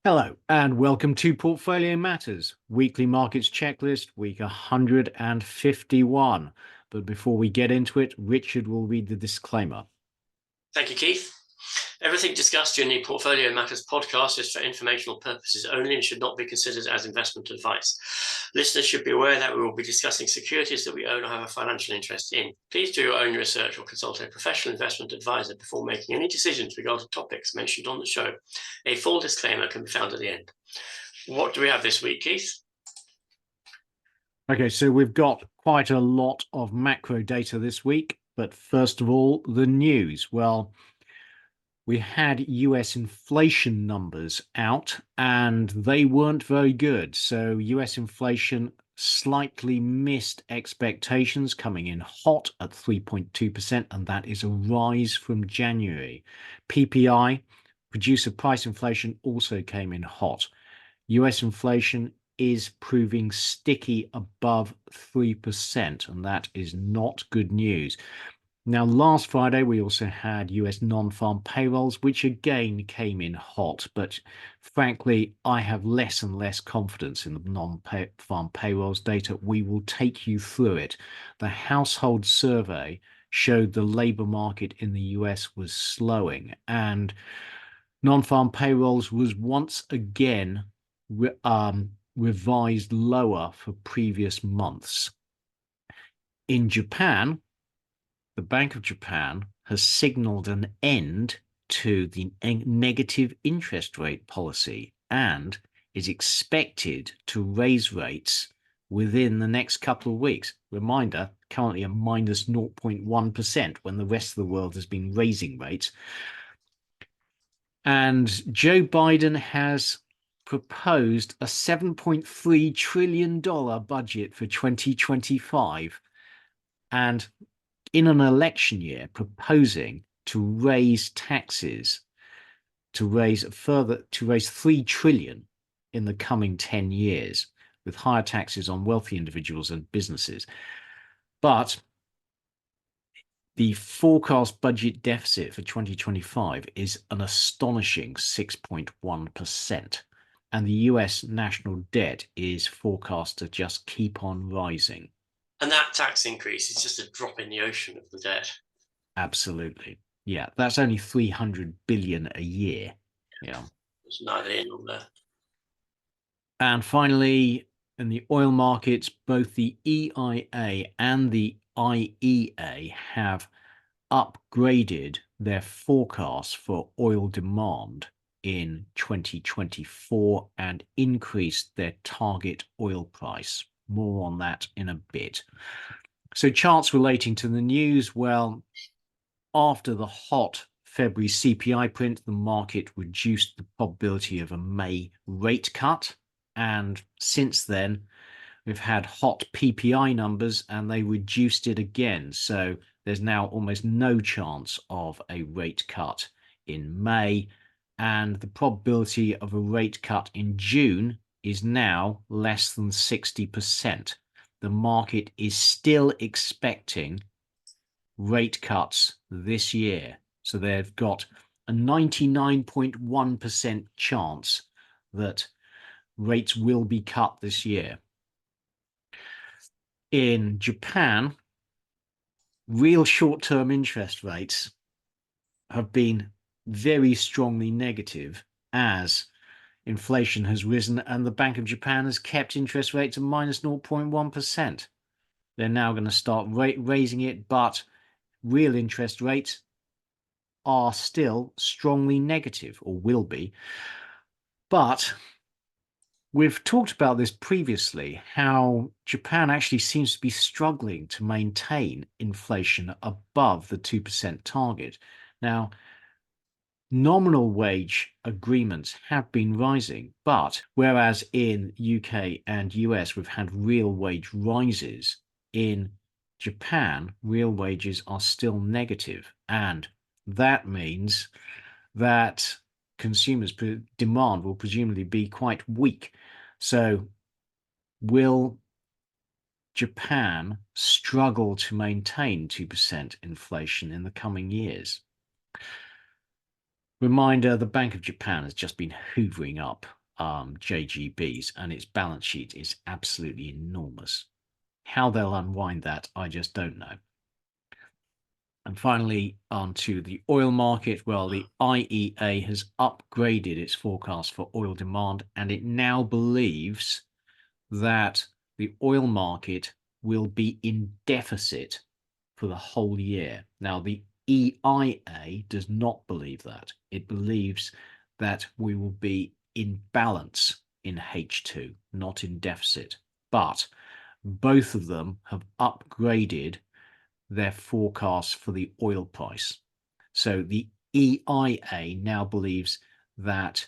Hello and welcome to Portfolio Matters, weekly markets checklist, week 151. But before we get into it, Richard will read the disclaimer. Thank you, Keith. Everything discussed during the Portfolio Matters podcast is for informational purposes only and should not be considered as investment advice. Listeners should be aware that we will be discussing securities that we own or have a financial interest in. Please do your own research or consult a professional investment advisor before making any decisions regarding topics mentioned on the show. A full disclaimer can be found at the end. What do we have this week, Keith? Okay, so we've got quite a lot of macro data this week, but first of all, the news. Well, we had US inflation numbers out and they weren't very good. So US inflation slightly missed expectations, coming in hot at 3.2%, and that is a rise from January. PPI, producer price inflation, also came in hot. US inflation is proving sticky above 3%, and that is not good news. Now, last Friday, we also had US non-farm payrolls, which again came in hot. But frankly, I have less and less confidence in the non-farm payrolls data. We will take you through it. The household survey showed the labor market in the US was slowing, and non-farm payrolls was once again revised lower for previous months. In Japan, the Bank of Japan has signaled an end to the negative interest rate policy and is expected to raise rates within the next couple of weeks. Reminder, currently a minus 0.1% when the rest of the world has been raising rates. And Joe Biden has proposed a $7.3 trillion budget for 2025. And in an election year, proposing to raise taxes, to raise 3 trillion in the coming 10 years, with higher taxes on wealthy individuals and businesses. But the forecast budget deficit for 2025 is an astonishing 6.1%. And the US national debt is forecast to just keep on rising. And that tax increase is just a drop in the ocean of the debt. Absolutely. Yeah, that's only 300 billion a year. Yeah. It's neither in nor there. And finally, in the oil markets, both the EIA and the IEA have upgraded their forecasts for oil demand in 2024 and increased their target oil price. More on that in a bit. So charts relating to the news, well, after the hot February CPI print, the market reduced the probability of a May rate cut. And since then, we've had hot PPI numbers and they reduced it again. So there's now almost no chance of a rate cut in May. And the probability of a rate cut in June is now less than 60%. The market is still expecting rate cuts this year. So they've got a 99.1% chance that rates will be cut this year. In Japan, real short-term interest rates have been very strongly negative as inflation has risen and the Bank of Japan has kept interest rates at minus 0.1%. They're now going to start raising it, but real interest rates are still strongly negative, or will be. But we've talked about this previously, how Japan actually seems to be struggling to maintain inflation above the 2% target. Now, nominal wage agreements have been rising, but whereas in UK and US we've had real wage rises, in Japan, real wages are still negative, and that means that consumers' demand will presumably be quite weak. So will Japan struggle to maintain 2% inflation in the coming years? Reminder, the Bank of Japan has just been hoovering up JGBs, and its balance sheet is absolutely enormous. How they'll unwind that, I just don't know. And finally, on to the oil market. Well, the IEA has upgraded its forecast for oil demand, and it now believes that the oil market will be in deficit for the whole year. Now, the EIA does not believe that. It believes that we will be in balance in H2, not in deficit. But both of them have upgraded their forecast for the oil price. So the EIA now believes that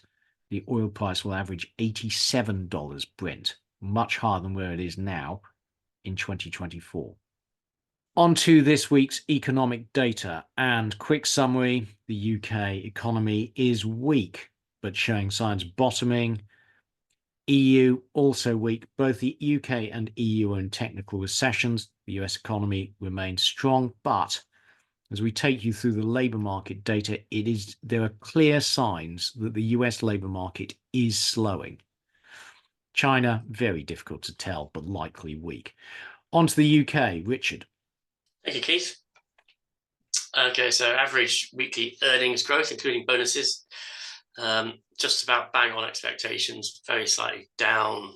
the oil price will average $87 Brent, much higher than where it is now in 2024. On to this week's economic data, and quick summary: the UK economy is weak, but showing signs of bottoming. EU also weak. Both the UK and EU are in technical recessions. The US economy remains strong, but as we take you through the labour market data, there are clear signs that the US labour market is slowing. China, very difficult to tell, but likely weak. On to the UK, Richard. Thank you, Keith. Okay, so average weekly earnings growth, including bonuses, just about bang on expectations, very slightly down.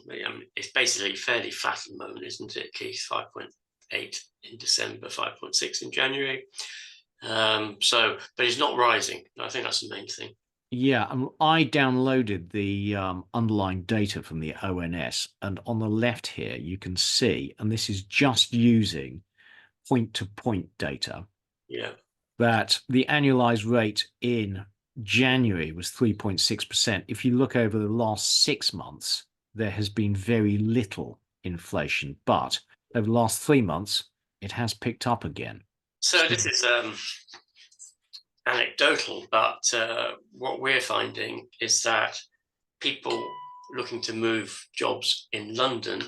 It's basically fairly flat at the moment, isn't it, Keith? 5.8 in December, 5.6 in January. But it's not rising. I think that's the main thing. Yeah, I downloaded the underlying data from the ONS, and on the left here you can see, and this is just using point-to-point data, that the annualized rate in January was 3.6%. If you look over the last 6 months, there has been very little inflation, but over the last 3 months, it has picked up again. So this is anecdotal, but what we're finding is that people looking to move jobs in London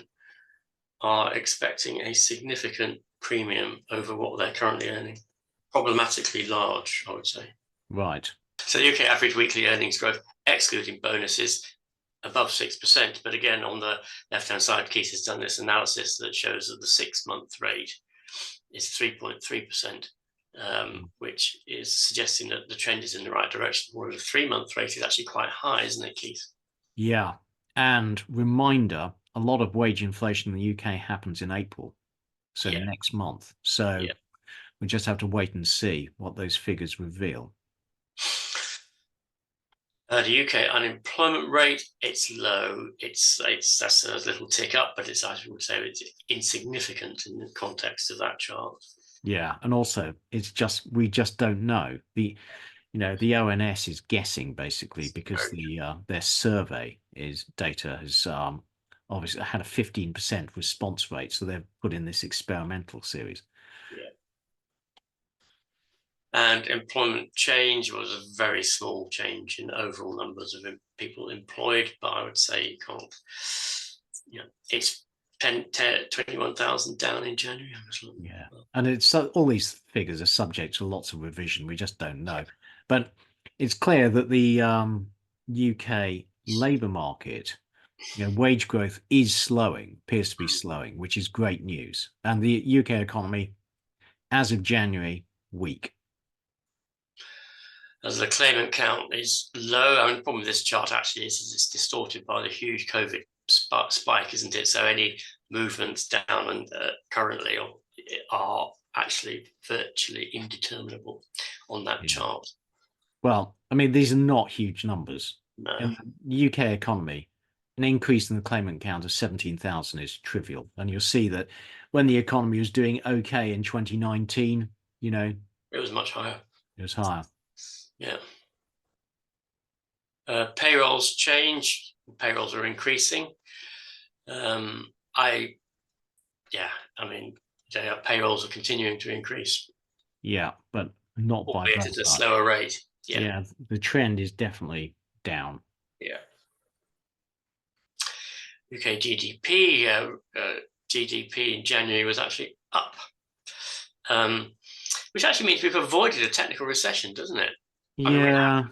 are expecting a significant premium over what they're currently earning. Problematically large, I would say. Right. So the UK average weekly earnings growth, excluding bonuses, above 6%. But again, on the left-hand side, Keith has done this analysis that shows that the 6-month rate is 3.3%, which is suggesting that the trend is in the right direction. Whereas the 3-month rate is actually quite high, isn't it, Keith? Yeah. And reminder, a lot of wage inflation in the UK happens in April, so next month. So we just have to wait and see what those figures reveal. The UK unemployment rate, it's low. That's a little tick up, but it's, I would say, it's insignificant in the context of that chart. Yeah, and also we just don't know. The ONS is guessing basically because their survey data has obviously had a 15% response rate, so they've put in this experimental series. Yeah. And employment change was a very small change in overall numbers of people employed, but I would say it's 21,000 down in January. Yeah, and it's all these figures are subject to lots of revision. We just don't know, but it's clear that the UK labour market, wage growth appears to be slowing, which is great news. And the UK economy, as of January, weak. As the claimant count is low. I mean, the problem with this chart actually is it's distorted by the huge COVID spike, isn't it? So any movements down and currently are actually virtually indeterminable on that chart. Well, I mean, these are not huge numbers. No. In the UK economy, an increase in the claimant count of 17,000 is trivial. And you'll see that when the economy was doing okay in 2019, it was much higher. It was higher. Yeah. Payrolls change. Payrolls are increasing. Payrolls are continuing to increase. Yeah, but not by that at a slower rate. Yeah, the trend is definitely down. Yeah. UK GDP, GDP in January was actually up, which actually means we've avoided a technical recession, doesn't it? Yeah.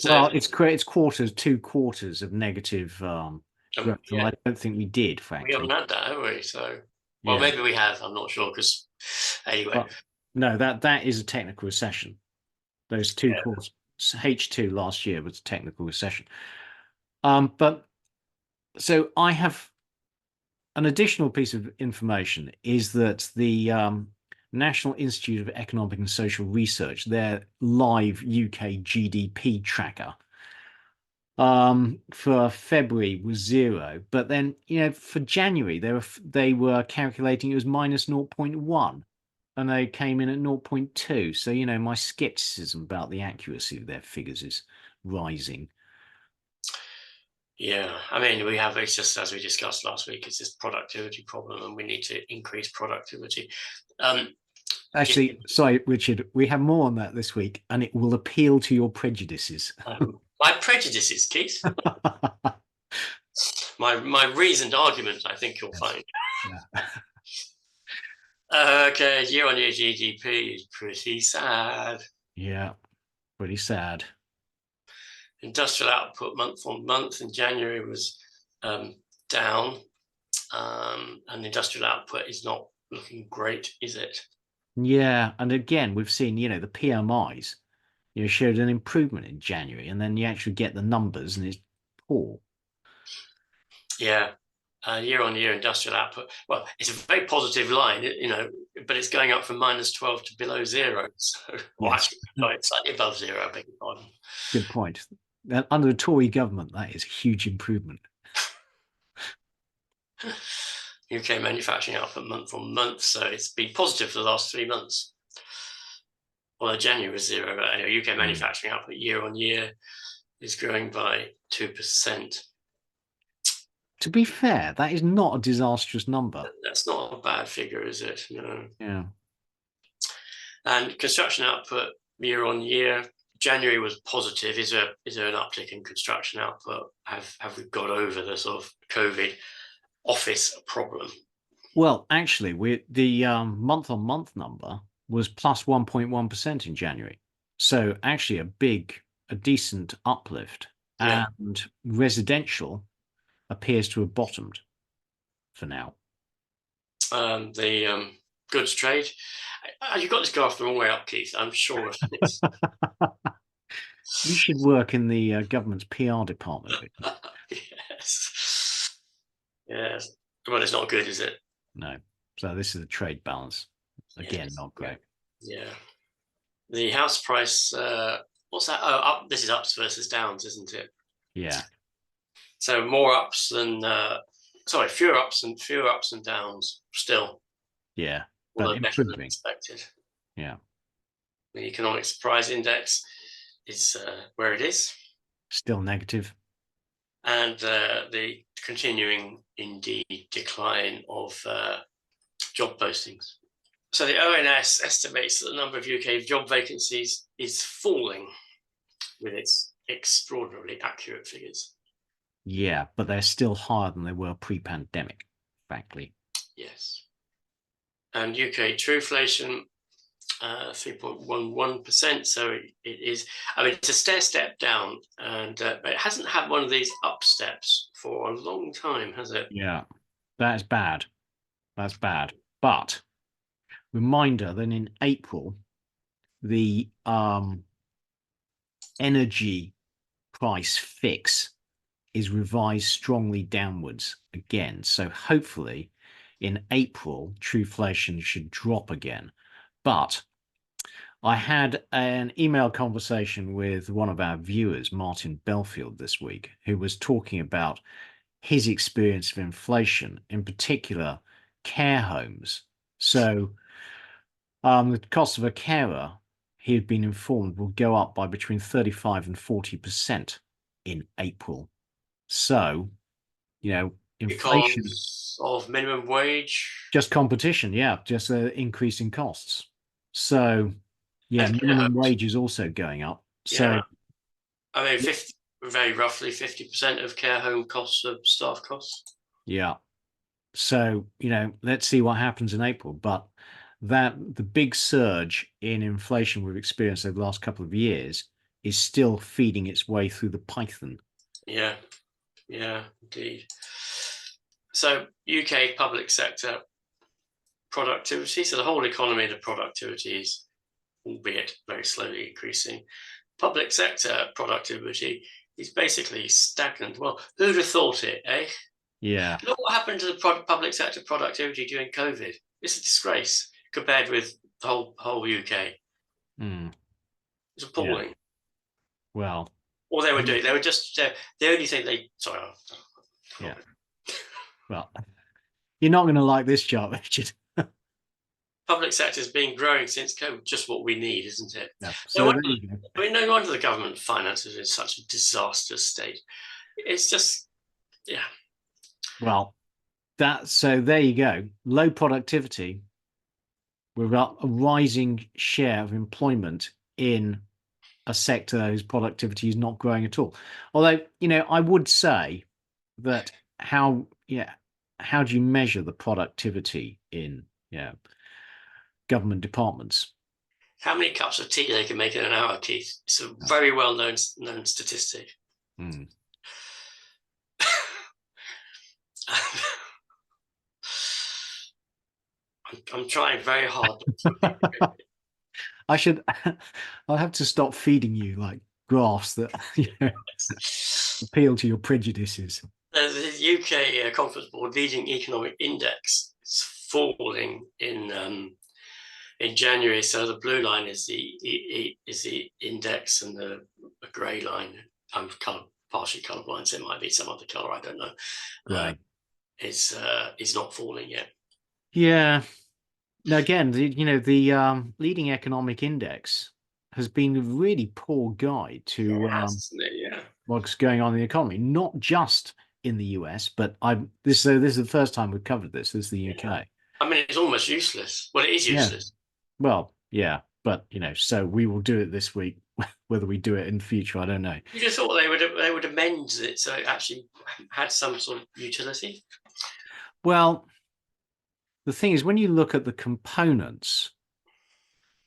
Well, it's 2 quarters of negative growth. And I don't think we did, frankly. We haven't had that, have we? So, well, maybe we have. I'm not sure because, anyway. But no, that is a technical recession. Those 2 quarters, H2 last year was a technical recession. But so I have an additional piece of information is that the National Institute of Economic and Social Research, their live UK GDP tracker for February was 0, but then for January they were calculating it was minus 0.1, and they came in at 0.2. So my skepticism about the accuracy of their figures is rising. Yeah, I mean, it's just, as we discussed last week, it's this productivity problem, and we need to increase productivity. Actually, sorry, Richard, we have more on that this week, and it will appeal to your prejudices. My prejudices, Keith. my reasoned argument, I think you'll find. Yeah. Okay, year-on-year GDP is pretty sad. Yeah, pretty sad. Industrial output month-on-month in January was down, and industrial output is not looking great, is it? Yeah, and again, we've seen, the PMIs, showed an improvement in January, and then you actually get the numbers, and it's poor. Yeah, year-on-year industrial output. Well, it's a very positive line, but it's going up from -12 to below 0. So, actually, it's slightly above 0. I beg your pardon. Good point. Under the Tory government, that is a huge improvement. UK manufacturing output month-on-month, so it's been positive for the last 3 months. Well, January was 0, but anyway, UK manufacturing output year-on-year is growing by 2%. To be fair, that is not a disastrous number. That's not a bad figure, is it? No. Yeah. And construction output year-on-year, January was positive. Is there an uptick in construction output? Have we got over the sort of COVID office problem? Well, actually, the month-on-month number was plus 1.1% in January. So actually a decent uplift. Yeah. And residential appears to have bottomed for now. The goods trade. You got this graph the wrong way up, Keith. I'm sure of this. You should work in the government's PR department. Yes. Yes. Well, it's not good, is it? No. So this is the trade balance. Again, not great. Yeah. The house price, what's that? Oh, up. This is ups versus downs, isn't it? Yeah. So more ups than, fewer ups and downs still. Yeah. Although better than expected. Yeah. The economic surprise index is where it is. Still negative. And the continuing, indeed, decline of job postings. So the ONS estimates that the number of UK job vacancies is falling with its extraordinarily accurate figures. Yeah, but they're still higher than they were pre-pandemic, frankly. Yes. And UK true-flation, 3.11%. So it is, it's a stair-step down, and but it hasn't had one of these up steps for a long time, has it? Yeah, that is bad. That's bad. But reminder that in April, the energy price fix is revised strongly downwards again. So hopefully in April, truflation should drop again. But I had an email conversation with one of our viewers, Martin Belfield, this week, who was talking about his experience of inflation, in particular care homes. So the cost of a carer, he had been informed, will go up by between 35 and 40% in April. So, inflation. Because of minimum wage? Just competition, yeah, just an increase in costs. So, yeah, minimum wage is also going up. So, very roughly 50% of care home costs are staff costs. Yeah. So, let's see what happens in April. But the big surge in inflation we've experienced over the last couple of years is still feeding its way through the python. Yeah, indeed. So UK public sector productivity, so the whole economy, the productivity is, albeit very slowly increasing. Public sector productivity is basically stagnant. Well, who'd have thought it, eh? Yeah. Look what happened to the public sector productivity during COVID. It's a disgrace compared with the whole UK. It's appalling. Yeah. Well, All they were doing, they were just the only thing they. Sorry. Yeah. Well, you're not going to like this chart, Richard. Public sector's been growing since COVID, just what we need, isn't it? Yeah. So there you go. I mean, no wonder the government finances in such a disastrous state. It's just, yeah. Well, so there you go. Low productivity. We've got a rising share of employment in a sector whose productivity is not growing at all. Although, I would say that how do you measure the productivity in government departments? How many cups of tea they can make in an hour, Keith? It's a very well-known statistic. I'm trying very hard. I'll have to stop feeding you like graphs that appeal to your prejudices. The UK Conference Board leading economic index is falling in January. So the blue line is the index, and the grey line, I'm partially colourblind, so it might be some other colour, I don't know. Right. Is not falling yet. Yeah. Now again, the leading economic index has been a really poor guide to what's going on in the economy, not just in the US, but this is the first time we've covered this. This is the UK. I mean, it's almost useless. Well, it is useless. Yeah. Well, yeah, but so we will do it this week. Whether we do it in the future, I don't know. You just thought they would amend it so it actually had some sort of utility. Well, the thing is, when you look at the components,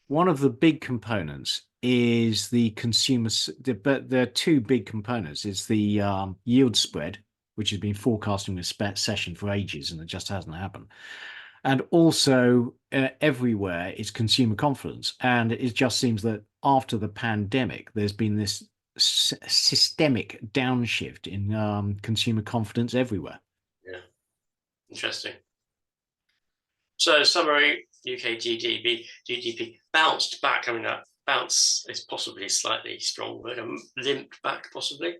one of the big components is the consumer. But there are two big components. It's the yield spread, which has been forecasting recession for ages, and it just hasn't happened. And also everywhere is consumer confidence. And it just seems that after the pandemic, there's been this systemic downshift in consumer confidence everywhere. Yeah, interesting. So summary, UK GDP bounced back. I mean, that bounce is possibly a slightly strong word, limped back possibly.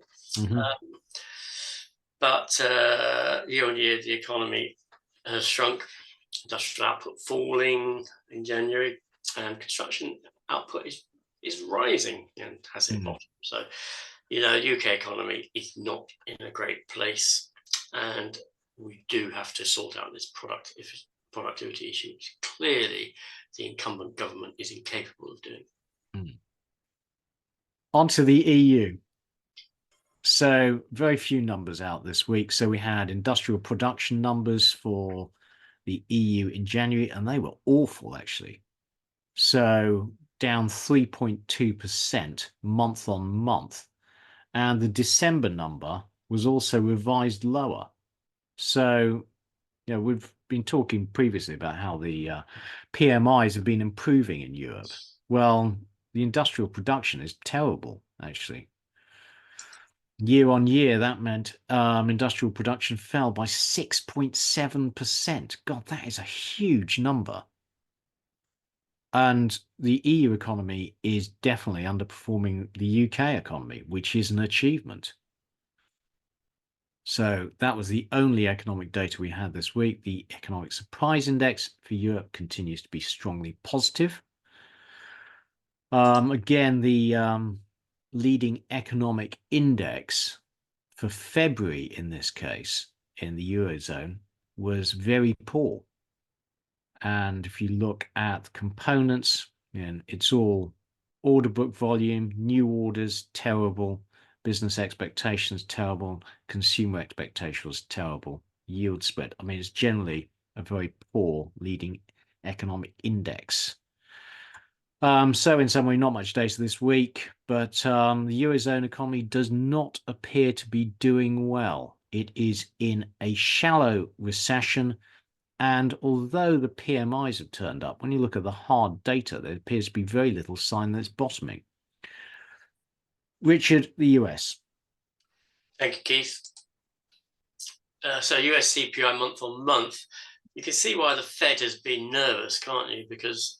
But year on year, the economy has shrunk. Industrial output falling in January, and construction output is rising and has hit bottom. So, the UK economy is not in a great place, and we do have to sort out this productivity issue, which clearly the incumbent government is incapable of doing. On to the EU. So very few numbers out this week. So we had industrial production numbers for the EU in January, and they were awful, actually. So down 3.2% month on month. And the December number was also revised lower. So, we've been talking previously about how the PMIs have been improving in Europe. Well, the industrial production is terrible, actually. Year on year, that meant industrial production fell by 6.7%. God, that is a huge number. And the EU economy is definitely underperforming the UK economy, which is an achievement. So that was the only economic data we had this week. The economic surprise index for Europe continues to be strongly positive. Again, the leading economic index for February in this case in the Eurozone was very poor. And if you look at components, it's all order book volume, new orders, terrible, business expectations, terrible, consumer expectations, terrible, yield spread. I mean, it's generally a very poor leading economic index. So in summary, not much data this week, but the Eurozone economy does not appear to be doing well. It is in a shallow recession. And although the PMIs have turned up, when you look at the hard data, there appears to be very little sign that it's bottoming. Richard, the US. Thank you, Keith. So US CPI month on month, you can see why the Fed has been nervous, can't you? Because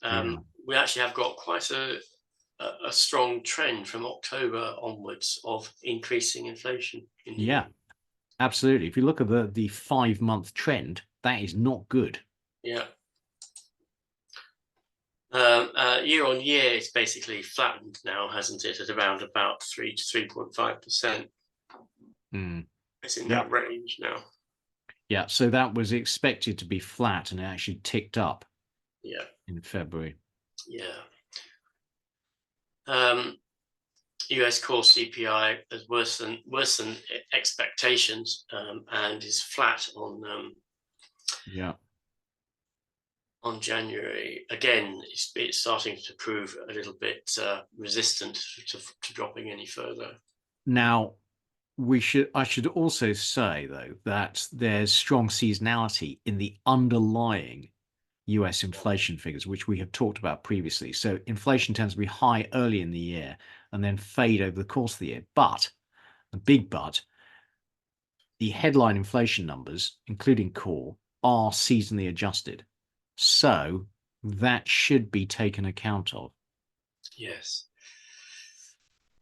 we actually have got quite a strong trend from October onwards of increasing inflation. Yeah, absolutely. If you look at the 5-month trend, that is not good. Yeah. Year on year, it's basically flattened now, hasn't it? At around about 3 to 3.5%. It's in that range now. Yeah, so that was expected to be flat, and it actually ticked up. Yeah. In February. Yeah. US core CPI is worse than expectations, and is flat on on January. Again, it's starting to prove a little bit resistant to dropping any further. Now, I should also say, though, that there's strong seasonality in the underlying US inflation figures, which we have talked about previously. So inflation tends to be high early in the year and then fade over the course of the year. But, the big but, the headline inflation numbers, including core, are seasonally adjusted. So that should be taken account of. Yes.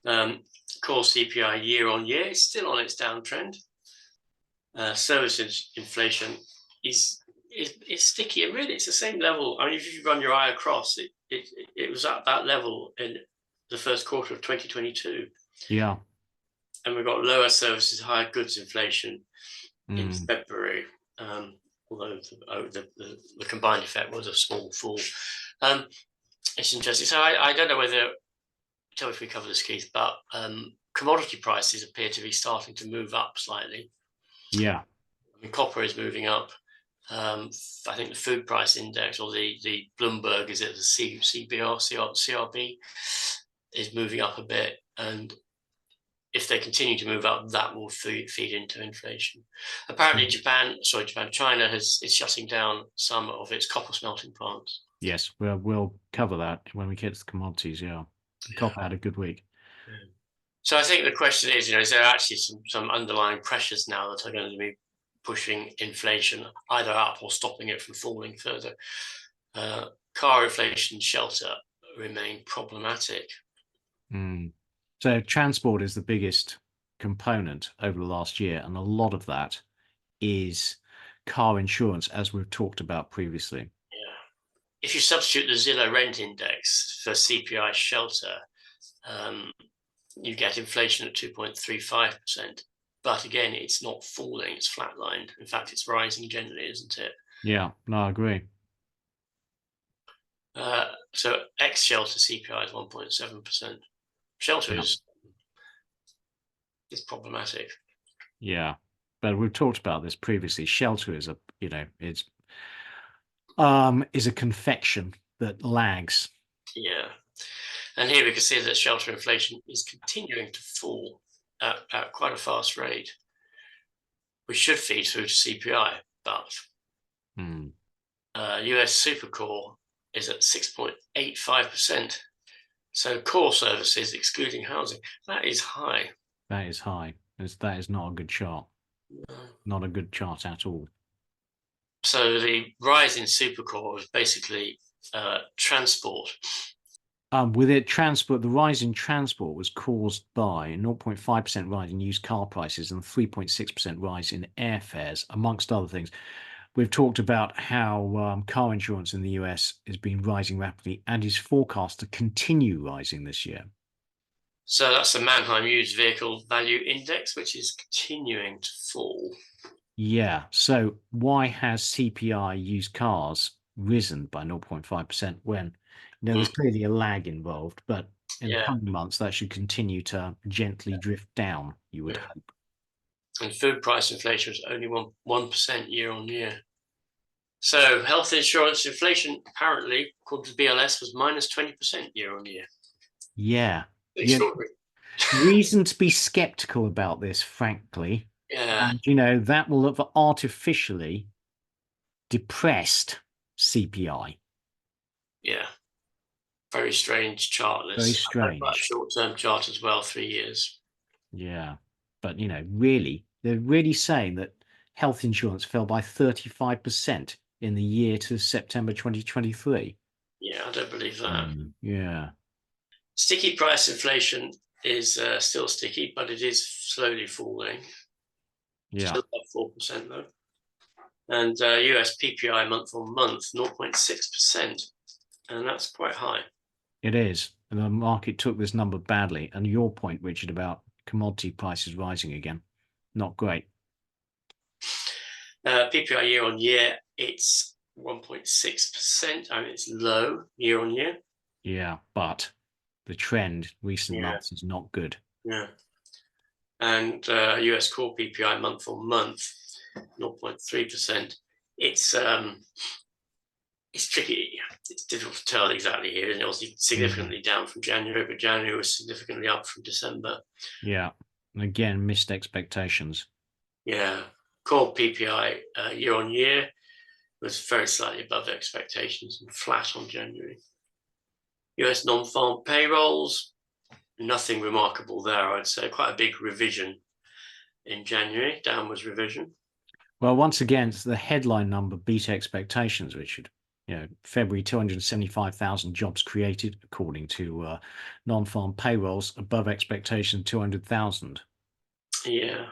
Core CPI year on year is still on its downtrend. Services inflation is sticky, and really it's the same level. I mean, if you run your eye across, it was at that level in the first quarter of 2022. Yeah. And we've got lower services, higher goods inflation in February, although the combined effect was a small fall. It's interesting. So I don't know whether, tell me if we cover this, Keith, but commodity prices appear to be starting to move up slightly. Yeah. I mean, copper is moving up. I think the food price index, or the Bloomberg, is it the CRB, is moving up a bit. And if they continue to move up, that will feed into inflation. Apparently, China is shutting down some of its copper smelting plants. Yes, we'll cover that when we get to the commodities. Yeah. Copper had a good week. Yeah. So I think the question is, is there actually some underlying pressures now that are going to be pushing inflation either up or stopping it from falling further? Car inflation shelter remain problematic. So transport is the biggest component over the last year, and a lot of that is car insurance, as we've talked about previously. Yeah. If you substitute the Zillow rent index for CPI shelter, you get inflation at 2.35%. But again, it's not falling, it's flatlined. In fact, it's rising generally, isn't it? Yeah, no, I agree. So ex-shelter CPI is 1.7%. Shelter is problematic. Yeah, but we've talked about this previously. Shelter is a confection that lags. Yeah. And here we can see that shelter inflation is continuing to fall at quite a fast rate, which should feed through to CPI. But US Supercore is at 6.85%. So core services, excluding housing, that is high. That is high. That is not a good chart. No. Not a good chart at all. So the rise in Supercore is basically transport. The rise in transport was caused by a 0.5% rise in used car prices and 3.6% rise in airfares, amongst other things. We've talked about how car insurance in the US has been rising rapidly and is forecast to continue rising this year. So that's the Mannheim Used Vehicle Value Index, which is continuing to fall. Yeah. So why has CPI used cars risen by 0.5% when there's clearly a lag involved, but in the coming months that should continue to gently drift down, you would hope. And food price inflation is only 1% year on year. So health insurance inflation, apparently, according to BLS, was minus 20% year on year. Yeah. Extraordinary. Reason to be skeptical about this, frankly. Yeah. And, that will have artificially depressed CPI. Yeah. Very strange chart list. Very strange. Short-term chart as well, 3 years. Yeah. But, really, they're really saying that health insurance fell by 35% in the year to September 2023. Yeah, I don't believe that. Yeah. Sticky price inflation is still sticky, but it is slowly falling. Yeah. Still up 4% though. And US PPI month on month, 0.6%. And that's quite high. It is. And the market took this number badly. And your point, Richard, about commodity prices rising again, not great. PPI year on year, it's 1.6%. I mean, it's low year on year. Yeah, but the trend recent months is not good. Yeah. And US core PPI month on month, 0.3%. It's tricky. It's difficult to tell exactly here. And it was significantly down from January, but January was significantly up from December. Yeah. And again, missed expectations. Yeah. Core PPI year on year was very slightly above expectations and flat on January. US non-farm payrolls, nothing remarkable there, I'd say. Quite a big revision in January, downwards revision. Well, once again, the headline number beat expectations, Richard. February 275,000 jobs created, according to non-farm payrolls, above expectation 200,000. Yeah.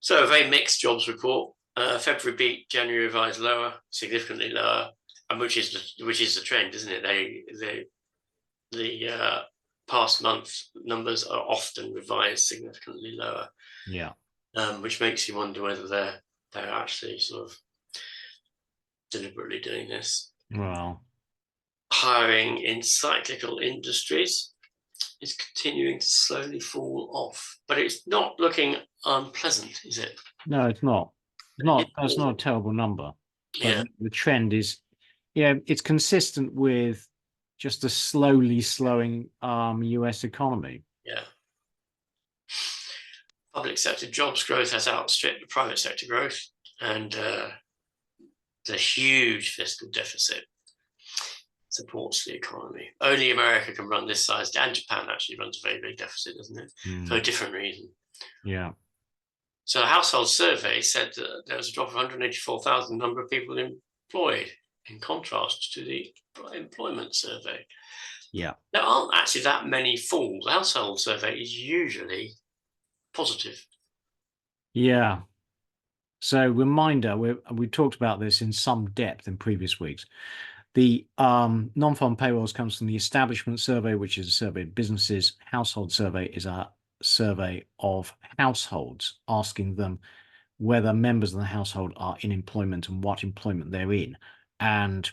So a very mixed jobs report. February beat, January revised lower, significantly lower, and which is the trend, isn't it? The past month numbers are often revised significantly lower. Yeah. Which makes you wonder whether they're actually sort of deliberately doing this. Well, hiring in cyclical industries is continuing to slowly fall off, but it's not looking unpleasant, is it? No, it's not. It's not a terrible number. But Yeah. the trend is, it's consistent with just a slowly slowing US economy. Yeah. Public sector jobs growth has outstripped the private sector growth, and the huge fiscal deficit supports the economy. Only America can run this size, and Japan actually runs a very big deficit, doesn't it? For a different reason. Yeah. So the household survey said that there was a drop of 184,000 number of people employed, in contrast to the employment survey. Yeah. There aren't actually that many falls. The household survey is usually positive. Yeah. So reminder, we talked about this in some depth in previous weeks. The non-farm payrolls comes from the establishment survey, which is a survey of businesses. Household survey is a survey of households, asking them whether members of the household are in employment and what employment they're in. And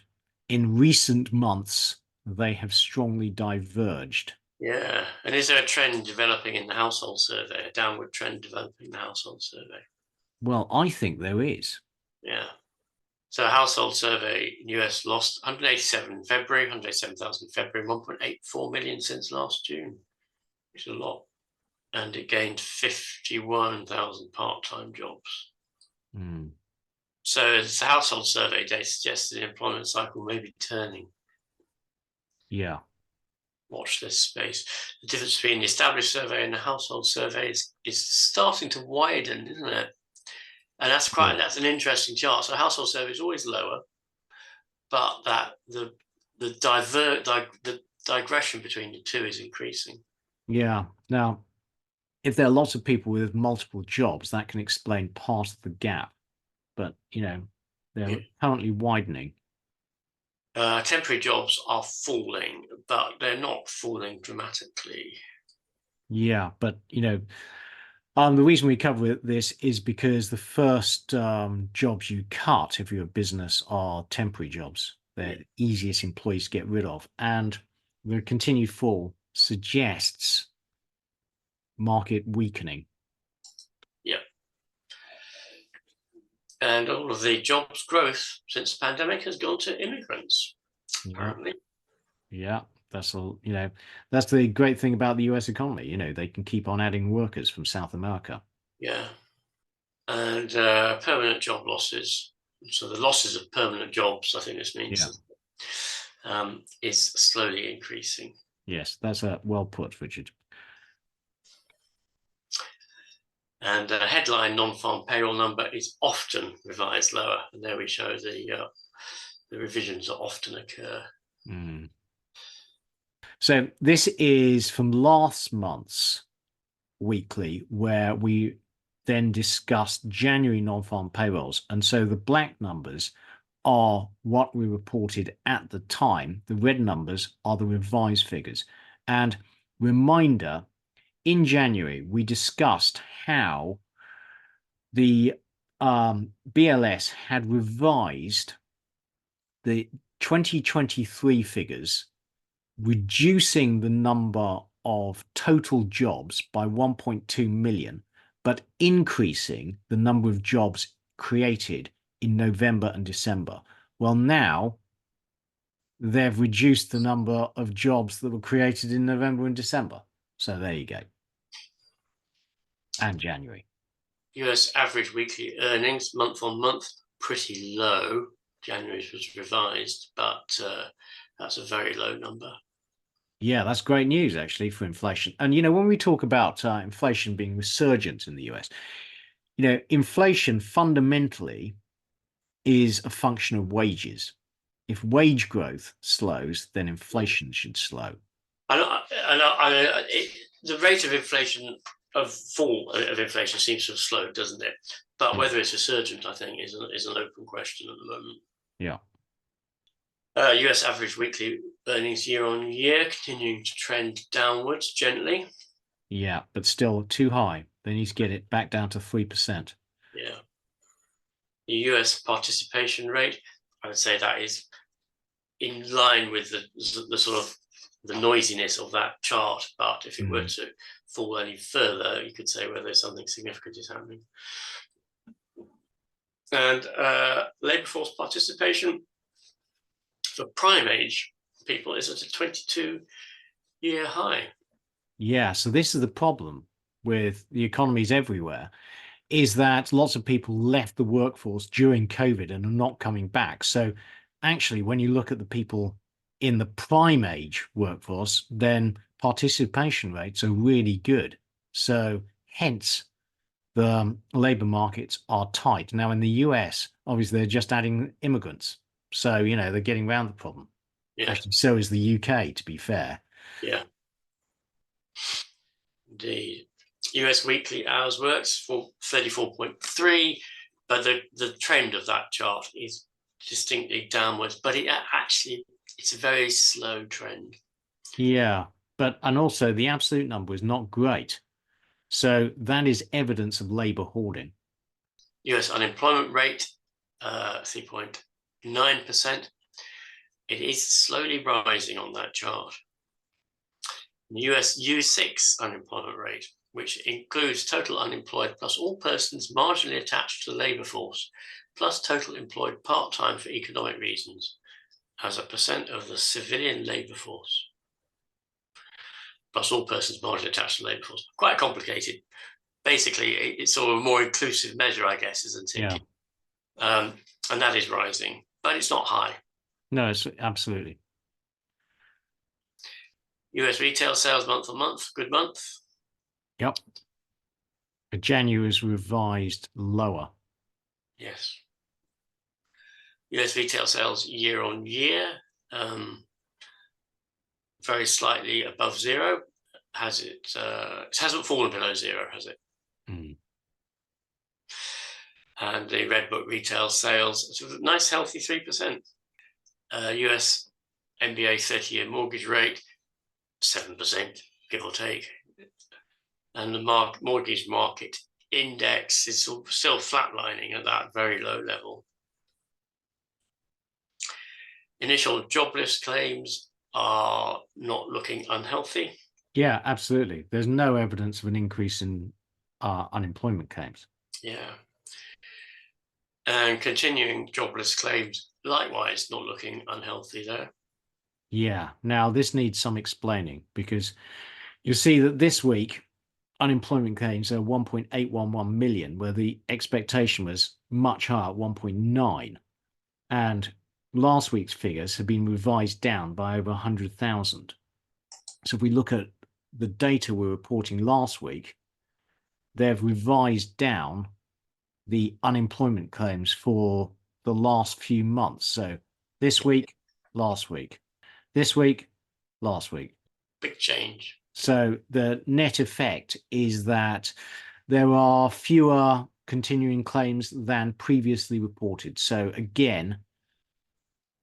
in recent months, they have strongly diverged. Yeah. And is there a trend developing in the household survey, a downward trend developing in the household survey? Well, I think there is. Yeah. So household survey in US lost 187 in February, 187,000 in February, 1.84 million since last June, which is a lot. And it gained 51,000 part-time jobs. So the household survey data suggests the employment cycle may be turning. Yeah. Watch this space. The difference between the established survey and the household survey is starting to widen, isn't it? And that's an interesting chart. So household survey is always lower, but that the digression between the two is increasing. Yeah. Now, if there are lots of people with multiple jobs, that can explain part of the gap. But, they're currently widening. Temporary jobs are falling, but they're not falling dramatically. Yeah, but, the reason we cover this is because the first jobs you cut if you're a business are temporary jobs. They're the easiest employees to get rid of. And the continued fall suggests market weakening. Yeah. And all of the jobs growth since the pandemic has gone to immigrants, apparently. Yeah, that's all. That's the great thing about the US economy. They can keep on adding workers from South America. Yeah. And permanent job losses. So the losses of permanent jobs, I think this means, is slowly increasing. Yes, that's well put, Richard. And the headline non-farm payroll number is often revised lower. And there we show the revisions that often occur. So this is from last month's weekly, where we then discussed January non-farm payrolls. And so the black numbers are what we reported at the time. The red numbers are the revised figures. And reminder, in January, we discussed how the BLS had revised the 2023 figures, reducing the number of total jobs by 1.2 million, but increasing the number of jobs created in November and December. Well, now they've reduced the number of jobs that were created in November and December. So there you go. And January. US average weekly earnings month on month, pretty low. January's was revised, but that's a very low number. Yeah, that's great news, actually, for inflation. And, when we talk about inflation being resurgent in the US, inflation fundamentally is a function of wages. If wage growth slows, then inflation should slow. The rate of inflation, fall of inflation seems to have slowed, doesn't it? But whether it's resurgent, I think, is an open question at the moment. Yeah. US average weekly earnings year on year continuing to trend downwards gently. Yeah, but still too high. They need to get it back down to 3%. Yeah. The US participation rate, I would say that is in line with the sort of the noisiness of that chart. But if it were to fall any further, you could say whether something significant is happening. And labour force participation for prime age people is at a 22-year high. Yeah, so this is the problem with the economies everywhere, is that lots of people left the workforce during COVID and are not coming back. So actually, when you look at the people in the prime age workforce, then participation rates are really good. So hence, the labor markets are tight. Now, in the US, obviously, they're just adding immigrants. So, they're getting around the problem. Yeah. Actually, so is the UK, to be fair. Yeah. The US weekly hours worked for 34.3, but the trend of that chart is distinctly downwards, but it's a very slow trend. Yeah, and also the absolute number is not great. So that is evidence of labor hoarding. US unemployment rate, 3.9%. It is slowly rising on that chart. The US U6 unemployment rate, which includes total unemployed plus all persons marginally attached to the labour force, plus total employed part-time for economic reasons, as a percent of the civilian labour force, plus all persons marginally attached to the labour force. Quite complicated. Basically, it's sort of a more inclusive measure, I guess, isn't it? Yeah. And that is rising, but it's not high. No, it's absolutely. US retail sales month on month, good month. Yep. But January is revised lower. Yes. US retail sales year on year, very slightly above zero. It hasn't fallen below zero, has it? And the Red Book retail sales, it's a nice healthy 3%. US MBA 30-year mortgage rate, 7%, give or take. And the mortgage market index is still flatlining at that very low level. Initial jobless claims are not looking unhealthy. Yeah, absolutely. There's no evidence of an increase in unemployment claims. Yeah. And continuing jobless claims, likewise, not looking unhealthy there. Yeah. Now, this needs some explaining because you'll see that this week, unemployment claims are 1.811 million, where the expectation was much higher, 1.9. And last week's figures have been revised down by over 100,000. So if we look at the data we're reporting last week, they've revised down the unemployment claims for the last few months. So this week, last week, this week, last week. Big change. So the net effect is that there are fewer continuing claims than previously reported. So again,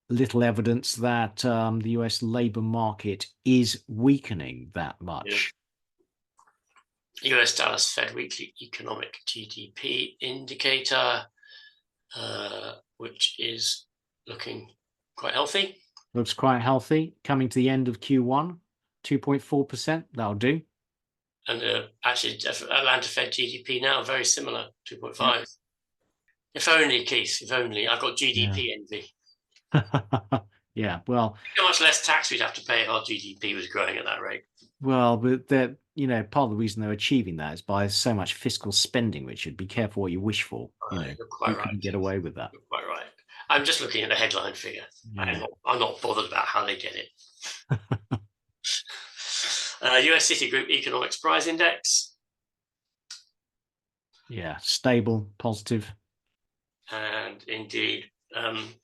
little evidence that the US labor market is weakening that much. Yeah. US Dallas Fed Weekly Economic GDP Indicator, which is looking quite healthy. Looks quite healthy. Coming to the end of Q1, 2.4%. That'll do. And actually, Atlanta Fed GDP now very similar, 2.5. Yeah. If only, Keith. If only. I've got GDP envy. Yeah. Well, how much less tax we'd have to pay if our GDP was growing at that rate. Well, but that, part of the reason they're achieving that is by so much fiscal spending, Richard. Be careful what you wish for. You're quite right. Couldn't get away with that. You're quite right. I'm just looking at the headline figure. Yeah. I'm not bothered about how they get it. US Citigroup Economics Price Index. Yeah, stable, positive. And indeed,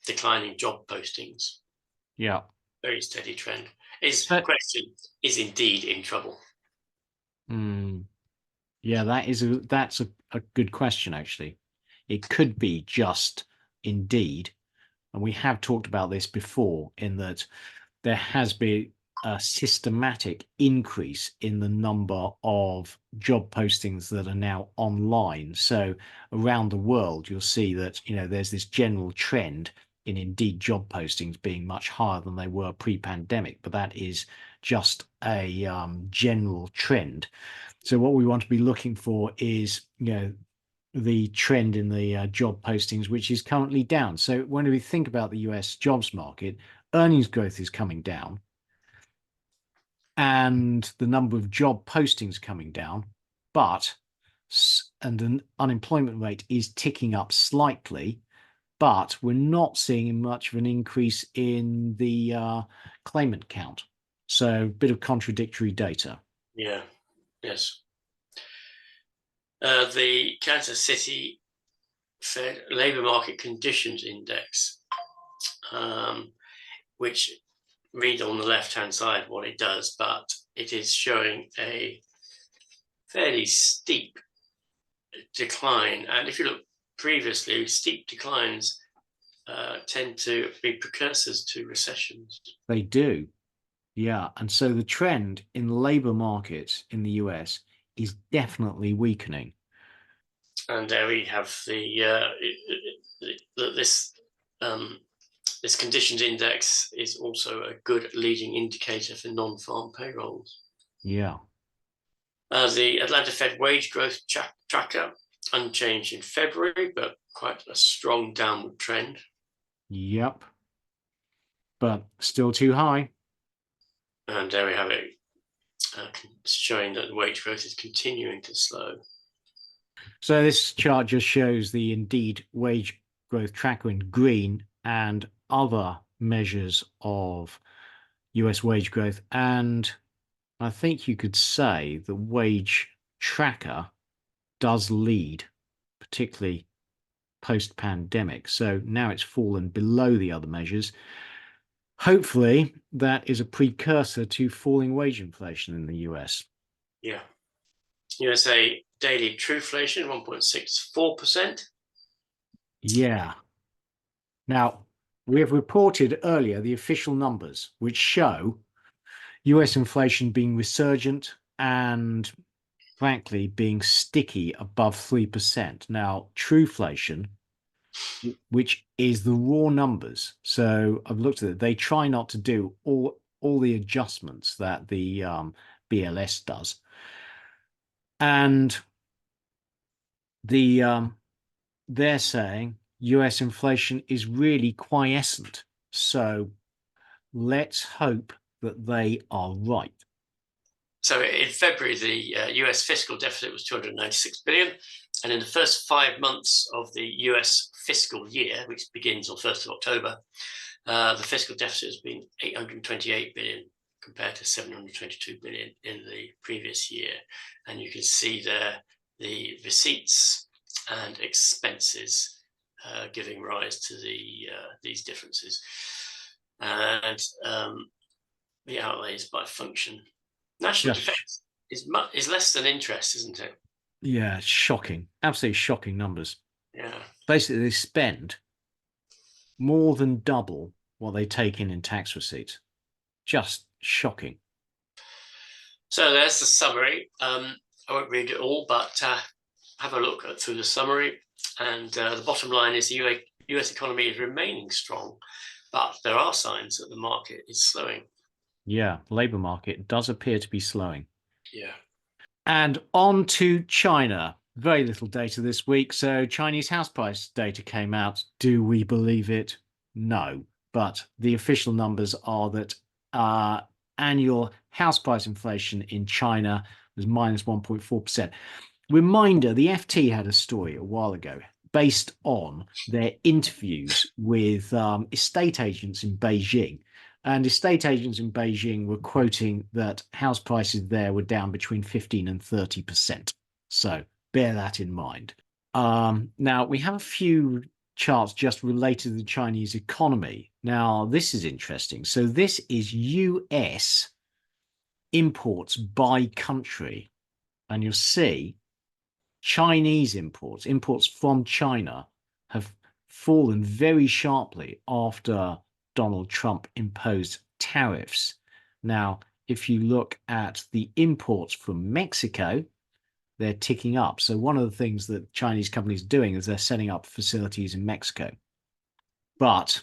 declining job postings. Yeah. Very steady trend. Question is Indeed in trouble? Yeah, that's a good question, actually. It could be just Indeed. And we have talked about this before, in that there has been a systematic increase in the number of job postings that are now online. So around the world, you'll see that, there's this general trend in Indeed job postings being much higher than they were pre-pandemic, but that is just a general trend. So what we want to be looking for is, the trend in the job postings, which is currently down. So when we think about the US jobs market, earnings growth is coming down and the number of job postings coming down, and the unemployment rate is ticking up slightly, but we're not seeing much of an increase in the claimant count. So a bit of contradictory data. Yeah, yes. The Kansas City Fed Labor Market Conditions Index, which read on the left-hand side what it does, but it is showing a fairly steep decline. And if you look previously, steep declines tend to be precursors to recessions. They do. Yeah. And so the trend in labor markets in the US is definitely weakening. And there we have this conditions index is also a good leading indicator for non-farm payrolls. Yeah. The Atlanta Fed wage growth tracker, unchanged in February, but quite a strong downward trend. Yep. But still too high. And there we have it, showing that the wage growth is continuing to slow. So this chart just shows the Indeed wage growth tracker in green and other measures of US wage growth. And I think you could say the wage tracker does lead, particularly post-pandemic. So now it's fallen below the other measures. Hopefully that is a precursor to falling wage inflation in the US. Yeah. USA daily truflation, 1.64%. Yeah. Now, we have reported earlier the official numbers, which show US inflation being resurgent and, frankly, being sticky above 3%. Now, truflation, which is the raw numbers. So I've looked at it. They try not to do all the adjustments that the BLS does. And they're saying US inflation is really quiescent. So let's hope that they are right. So in February, the US fiscal deficit was 296 billion. And in the first 5 months of the US fiscal year, which begins on 1st of October, the fiscal deficit has been 828 billion compared to 722 billion in the previous year. And you can see there the receipts and expenses giving rise to these differences. And the outlays by function. National defence is less than interest, isn't it? Yeah, shocking. Absolutely shocking numbers. Yeah. Basically, they spend more than double what they take in tax receipts. Just shocking. So there's the summary. I won't read it all, but have a look through the summary. And the bottom line is the US economy is remaining strong, but there are signs that the market is slowing. Yeah, labour market does appear to be slowing. Yeah. And on to China. Very little data this week. So Chinese house price data came out. Do we believe it? No. But the official numbers are that annual house price inflation in China was minus 1.4%. Reminder, the FT had a story a while ago based on their interviews with estate agents in Beijing. And estate agents in Beijing were quoting that house prices there were down between 15 and 30%. So bear that in mind. Now, we have a few charts just related to the Chinese economy. Now, this is interesting. So this is US imports by country. And you'll see Chinese imports from China have fallen very sharply after Donald Trump imposed tariffs. Now, if you look at the imports from Mexico, they're ticking up. So one of the things that Chinese companies are doing is they're setting up facilities in Mexico. But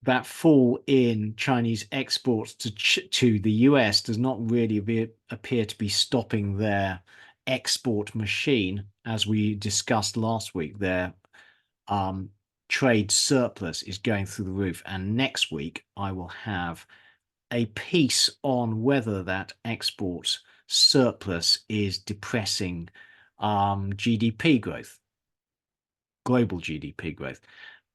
that fall in Chinese exports to the US does not really appear to be stopping their export machine. As we discussed last week, their trade surplus is going through the roof. And next week, I will have a piece on whether that export surplus is depressing GDP growth, global GDP growth.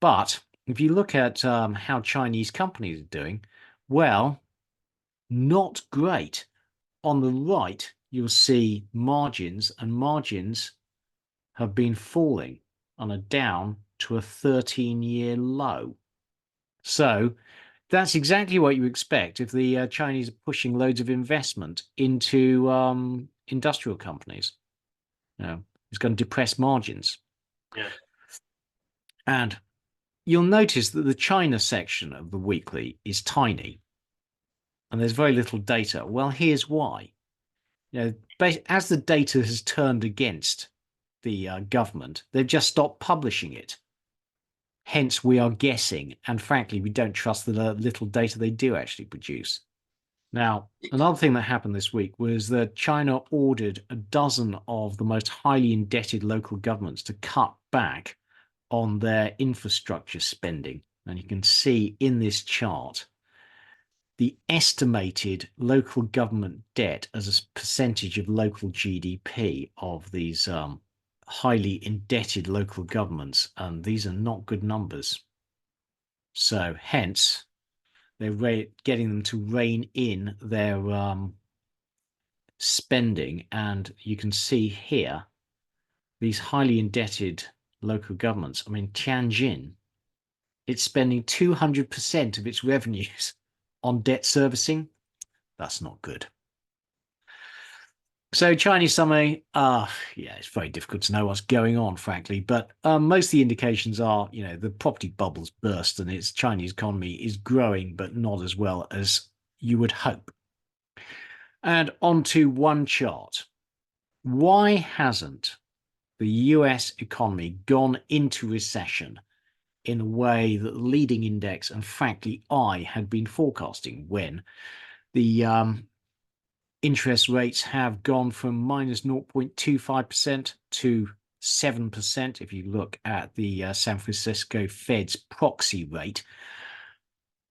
But if you look at how Chinese companies are doing, well, not great. On the right, you'll see margins, and margins have been falling and are down to a 13-year low. So that's exactly what you expect if the Chinese are pushing loads of investment into industrial companies. You know, it's going to depress margins. Yeah. And you'll notice that the China section of the weekly is tiny and there's very little data. Well, here's why. You know, as the data has turned against the government, they've just stopped publishing it. Hence, we are guessing, and frankly, we don't trust the little data they do actually produce. Now, another thing that happened this week was that China ordered a dozen of the most highly indebted local governments to cut back on their infrastructure spending. And you can see in this chart the estimated local government debt as a percentage of local GDP of these highly indebted local governments. And these are not good numbers. So hence, they're getting them to rein in their spending. And you can see here, these highly indebted local governments. I mean, Tianjin, it's spending 200% of its revenues on debt servicing. That's not good. So Chinese summary, yeah, it's very difficult to know what's going on, frankly. But most of the indications are, you know, the property bubble's burst and its Chinese economy is growing, but not as well as you would hope. And onto one chart. Why hasn't the US economy gone into recession in a way that the leading index and frankly I had been forecasting when the interest rates have gone from minus 0.25% to 7% if you look at the San Francisco Fed's proxy rate.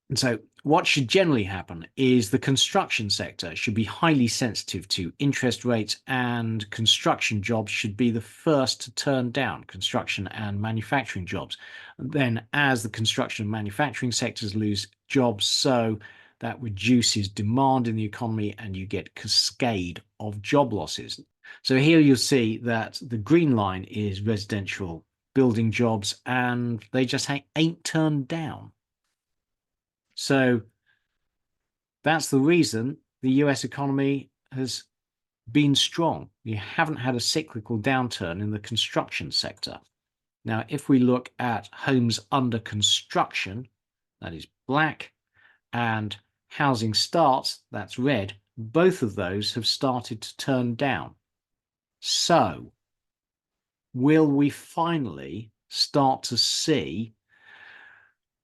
And so what should generally happen is the construction sector should be highly sensitive to interest rates, and construction jobs should be the first to turn down, construction and manufacturing jobs. And then as the construction and manufacturing sectors lose jobs, so that reduces demand in the economy and you get cascade of job losses. So here you'll see that the green line is residential building jobs, and they just ain't turned down. So that's the reason the US economy has been strong. You haven't had a cyclical downturn in the construction sector. Now, if we look at homes under construction, that is black, and housing starts, that's red, both of those have started to turn down. So, will we finally start to see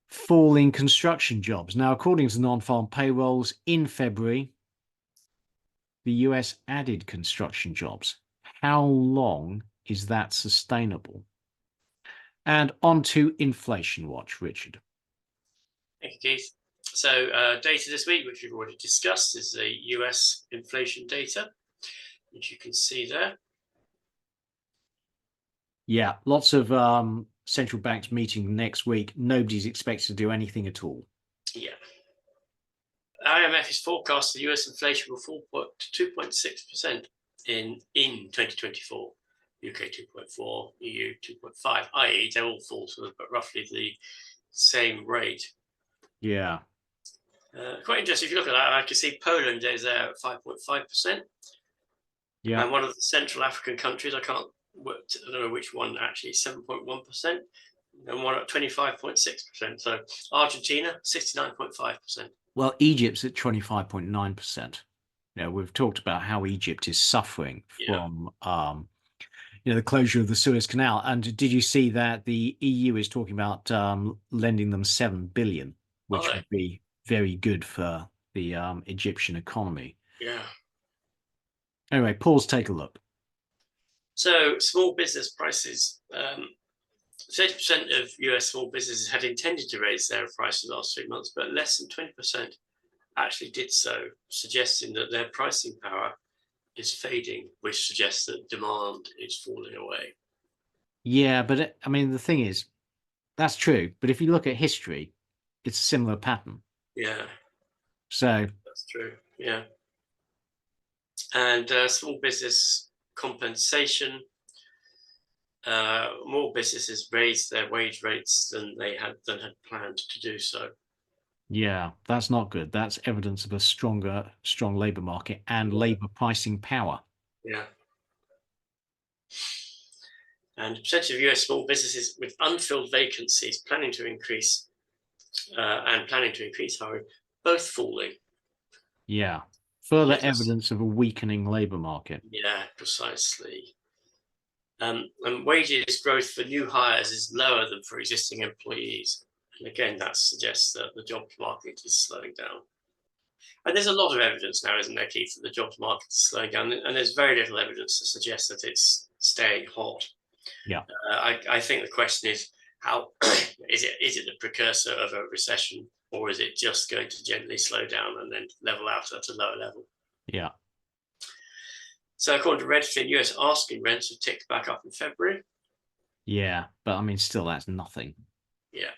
falling construction jobs? Now, according to non-farm payrolls, in February, the US added construction jobs. How long is that sustainable? And on to inflation watch, Richard. Thank you, Keith. So data this week, which we've already discussed, is the US inflation data, which you can see there. Yeah, lots of central banks meeting next week. Nobody's expected to do anything at all. Yeah. IMF is forecast the US inflation will fall to 2.6% in 2024. UK 2.4, EU 2.5, i.e. they all fall to roughly the same rate. Yeah. Quite interesting. If you look at that, I can see Poland is there at 5.5%. Yeah. And one of the Central African countries, I don't know which one actually, 7.1%, and one at 25.6%. So Argentina, 69.5%. Well, Egypt's at 25.9%. You know, we've talked about how Egypt is suffering from, the closure of the Suez Canal. And did you see that the EU is talking about lending them 7 billion, which would be very good for the Egyptian economy? Yeah. Anyway, pause, take a look. So small business prices, 30% of US small businesses had intended to raise their prices the last 3 months, but less than 20% actually did so, suggesting that their pricing power is fading, which suggests that demand is falling away. Yeah, but I mean, the thing is, that's true. But if you look at history, it's a similar pattern. Yeah. So that's true. Yeah. And small business compensation, more businesses raised their wage rates than had planned to do so. Yeah, that's not good. That's evidence of a strong labour market and labour pricing power. Yeah. And the percentage of US small businesses with unfilled vacancies planning to increase, both falling. Yeah. Further evidence of a weakening labour market. Yeah, precisely. And wages growth for new hires is lower than for existing employees. And again, that suggests that the jobs market is slowing down. And there's a lot of evidence now, isn't there, Keith, that the jobs market is slowing down, and there's very little evidence to suggest that it's staying hot. Yeah. I think the question is, how is it the precursor of a recession, or is it just going to gently slow down and then level out at a lower level? Yeah. So according to Redfin, US asking rents have ticked back up in February. Yeah, but I mean, still, that's nothing. Yeah.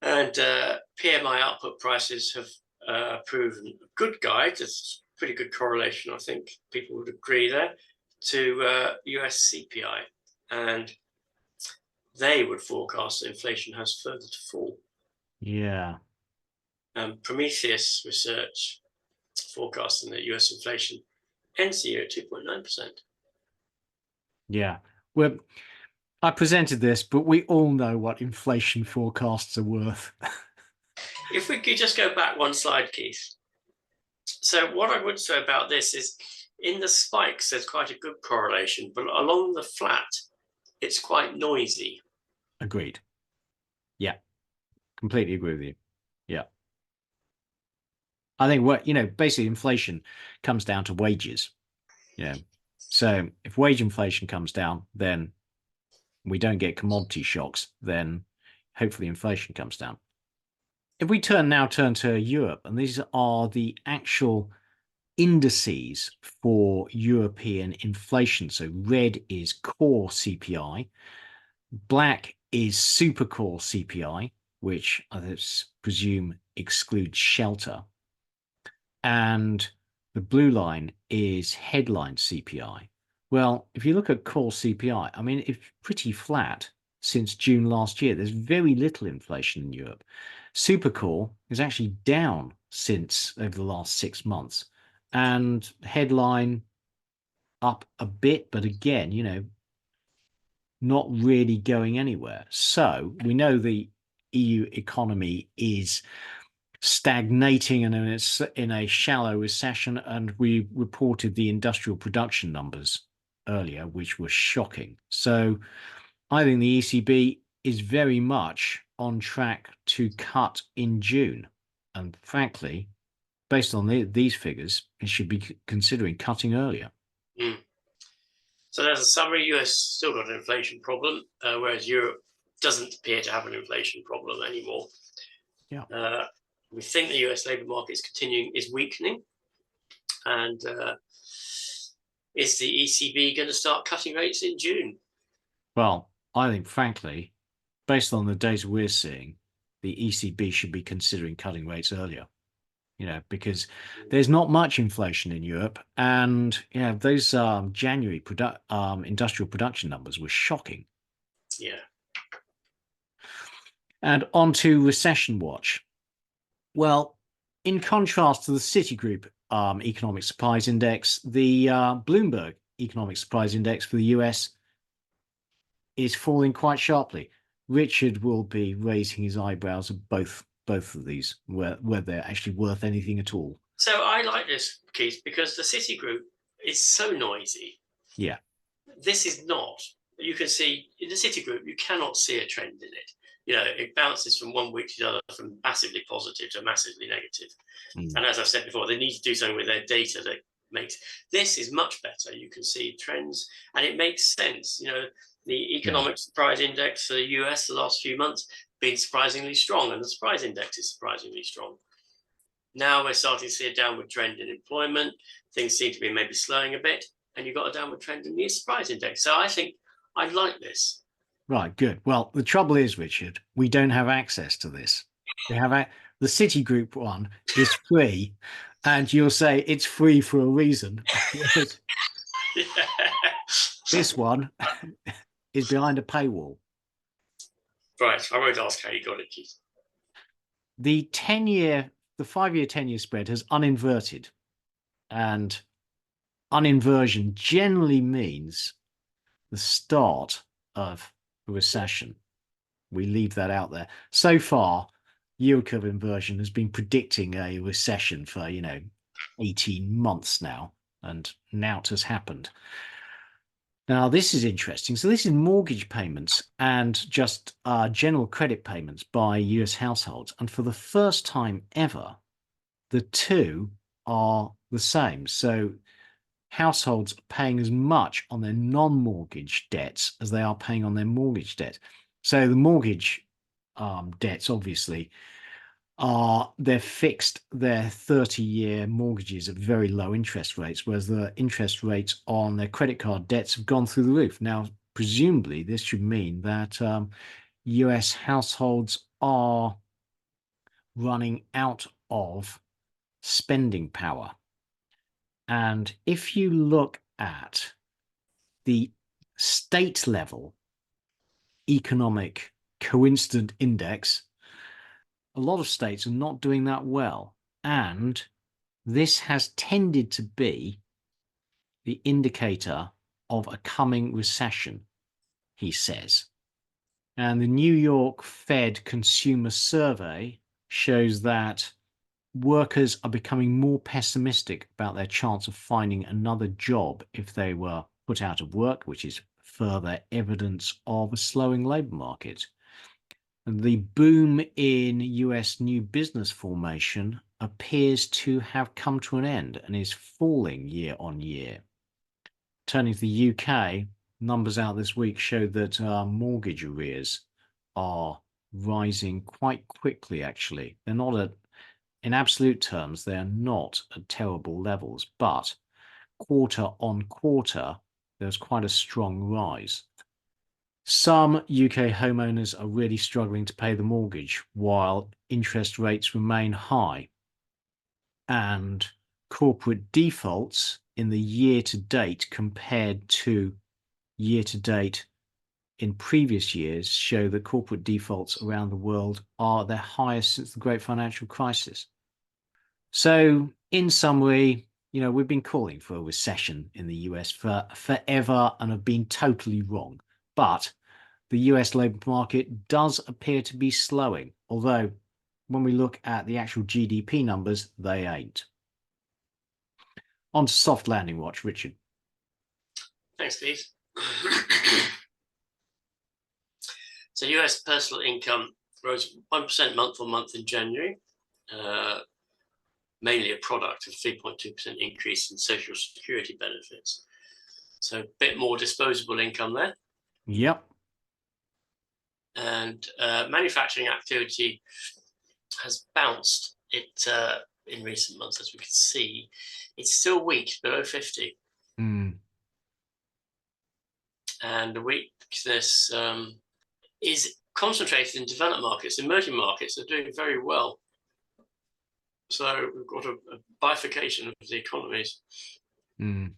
And PMI output prices have proven a good guide. There's pretty good correlation, I think people would agree there, to US CPI. And they would forecast that inflation has further to fall. Yeah. Prometheus Research forecasting that US inflation ends the year at 2.9%. Yeah. Well, I presented this, but we all know what inflation forecasts are worth. If we could just go back one slide, Keith. So what I would say about this is, in the spikes, there's quite a good correlation, but along the flat, it's quite noisy. Agreed. Yeah. Completely agree with you. Yeah. I think basically inflation comes down to wages. Yeah. So if wage inflation comes down, then we don't get commodity shocks, then hopefully inflation comes down. If we turn to Europe, and these are the actual indices for European inflation. So red is core CPI, black is supercore CPI, which I presume excludes shelter, and the blue line is headline CPI. Well, if you look at core CPI, I mean, it's pretty flat since June last year. There's very little inflation in Europe. Supercore is actually down since over the last 6 months, and headline up a bit, but again, you know, not really going anywhere. So we know the EU economy is stagnating and it's in a shallow recession, and we reported the industrial production numbers earlier, which were shocking. So I think the ECB is very much on track to cut in June, and frankly, based on these figures, it should be considering cutting earlier. So as a summary, US still got an inflation problem, whereas Europe doesn't appear to have an inflation problem anymore. Yeah. We think the US labour market is weakening, and is the ECB going to start cutting rates in June? Well, I think, frankly, based on the data we're seeing, the ECB should be considering cutting rates earlier. You know, because there's not much inflation in Europe, and you know those January industrial production numbers were shocking. Yeah. And on to recession watch. Well, in contrast to the Citigroup Economic Surprise Index, the Bloomberg Economic Surprise Index for the US is falling quite sharply. Richard will be raising his eyebrows at both of these, whether they're actually worth anything at all. So I like this, Keith, because the Citigroup is so noisy. Yeah. This is not. You can see in the Citigroup, you cannot see a trend in it. You know, it bounces from one week to the other, from massively positive to massively negative. And as I've said before, they need to do something with their data that makes this is much better. You can see trends, and it makes sense. You know, the economic surprise index for the US the last few months been surprisingly strong, and the surprise index is surprisingly strong. Now we're starting to see a downward trend in employment. Things seem to be maybe slowing a bit, and you've got a downward trend in the surprise index. So I think I like this. Right, good. Well, the trouble is, Richard, we don't have access to this. We have the Citigroup one is free, and you'll say it's free for a reason. This one is behind a paywall. Right, I won't ask how you got it, Keith. The 5-year 10-year spread has uninverted, and uninversion generally means the start of a recession. We leave that out there. So far, yield curve inversion has been predicting a recession for 18 months now, and now it has happened. Now, this is interesting. So this is mortgage payments and just general credit payments by US households. And for the first time ever, the two are the same. So households are paying as much on their non-mortgage debts as they are paying on their mortgage debt. So the mortgage debts, obviously, they're fixed their 30-year mortgages at very low interest rates, whereas the interest rates on their credit card debts have gone through the roof. Now, presumably, this should mean that US households are running out of spending power. And if you look at the state level economic coincident index, a lot of states are not doing that well. And this has tended to be the indicator of a coming recession, he says. And the New York Fed Consumer Survey shows that workers are becoming more pessimistic about their chance of finding another job if they were put out of work, which is further evidence of a slowing labor market. The boom in US new business formation appears to have come to an end and is falling year on year. Turning to the UK, numbers out this week showed that mortgage arrears are rising quite quickly, actually. They're not in absolute terms, they are not at terrible levels, but quarter on quarter, there's quite a strong rise. Some UK homeowners are really struggling to pay the mortgage while interest rates remain high. And corporate defaults in the year to date compared to year to date in previous years show that corporate defaults around the world are their highest since the great financial crisis. So in summary, we've been calling for a recession in the US for forever and have been totally wrong. But the US labor market does appear to be slowing, although when we look at the actual GDP numbers, they ain't. On to soft landing watch, Richard. Thanks, Keith. So US personal income rose 1% month on month in January, mainly a product of 3.2% increase in social security benefits. So a bit more disposable income there. Yep. And manufacturing activity has bounced in recent months, as we can see. It's still weak, below 50. Mm. And the weakness is concentrated in developed markets. Emerging markets are doing very well. So we've got a bifurcation of the economies. Mm.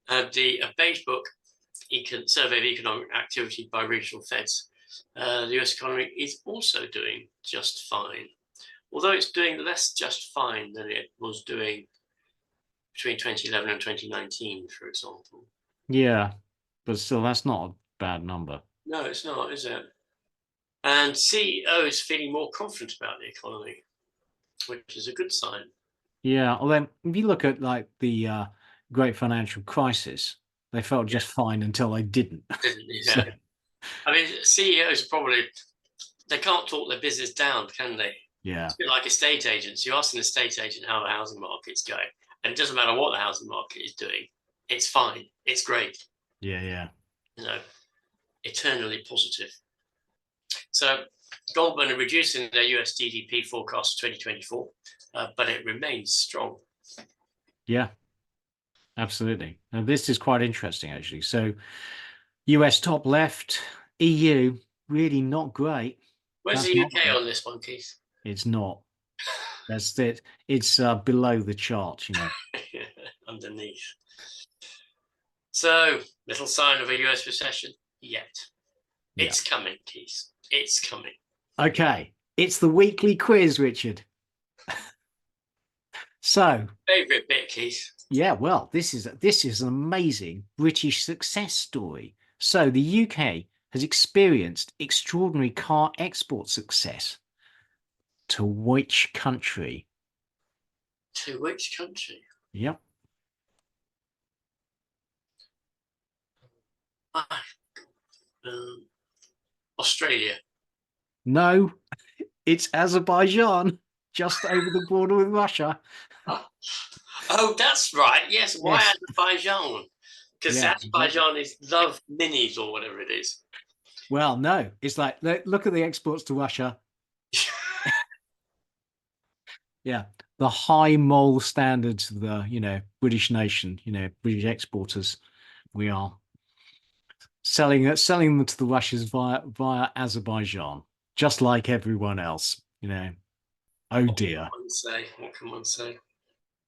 The Beige Book survey of economic activity by regional feds. The US economy is also doing just fine, although it's doing less just fine than it was doing between 2011 and 2019, for example. Yeah, but still, that's not a bad number. No, it's not, is it? And CEOs feeling more confident about the economy, which is a good sign. Yeah, although if you look at like the great financial crisis, they felt just fine until they didn't. Yeah. So, I mean, CEOs probably, they can't talk their business down, can they? yeah. It's a bit like estate agents. You ask an estate agent how the housing market's going, and it doesn't matter what the housing market is doing. It's fine. It's great. Yeah. Eternally positive. So Goldman are reducing their US GDP forecast for 2024, but it remains strong. Yeah, absolutely. Now, this is quite interesting, actually. So US top left, EU, really not great. Where's the UK on this one, Keith? It's not. That's it. It's below the chart, Underneath. So, little sign of a US recession yet. It's coming, Keith. It's coming. Okay. It's the weekly quiz, Richard. So. Favorite bit, Keith. Yeah, well, this is an amazing British success story. So the UK has experienced extraordinary car export success. To which country? To which country? Yep. Australia. No, it's Azerbaijan, just over the border with Russia. Oh, that's right. Yes. Why Azerbaijan? Because Azerbaijan love minis or whatever it is. Well, no, it's like, look at the exports to Russia. Yeah, the high moral standards of the, British nation, British exporters, we are selling them to the Russians via Azerbaijan, just like everyone else, Oh dear. What can one say?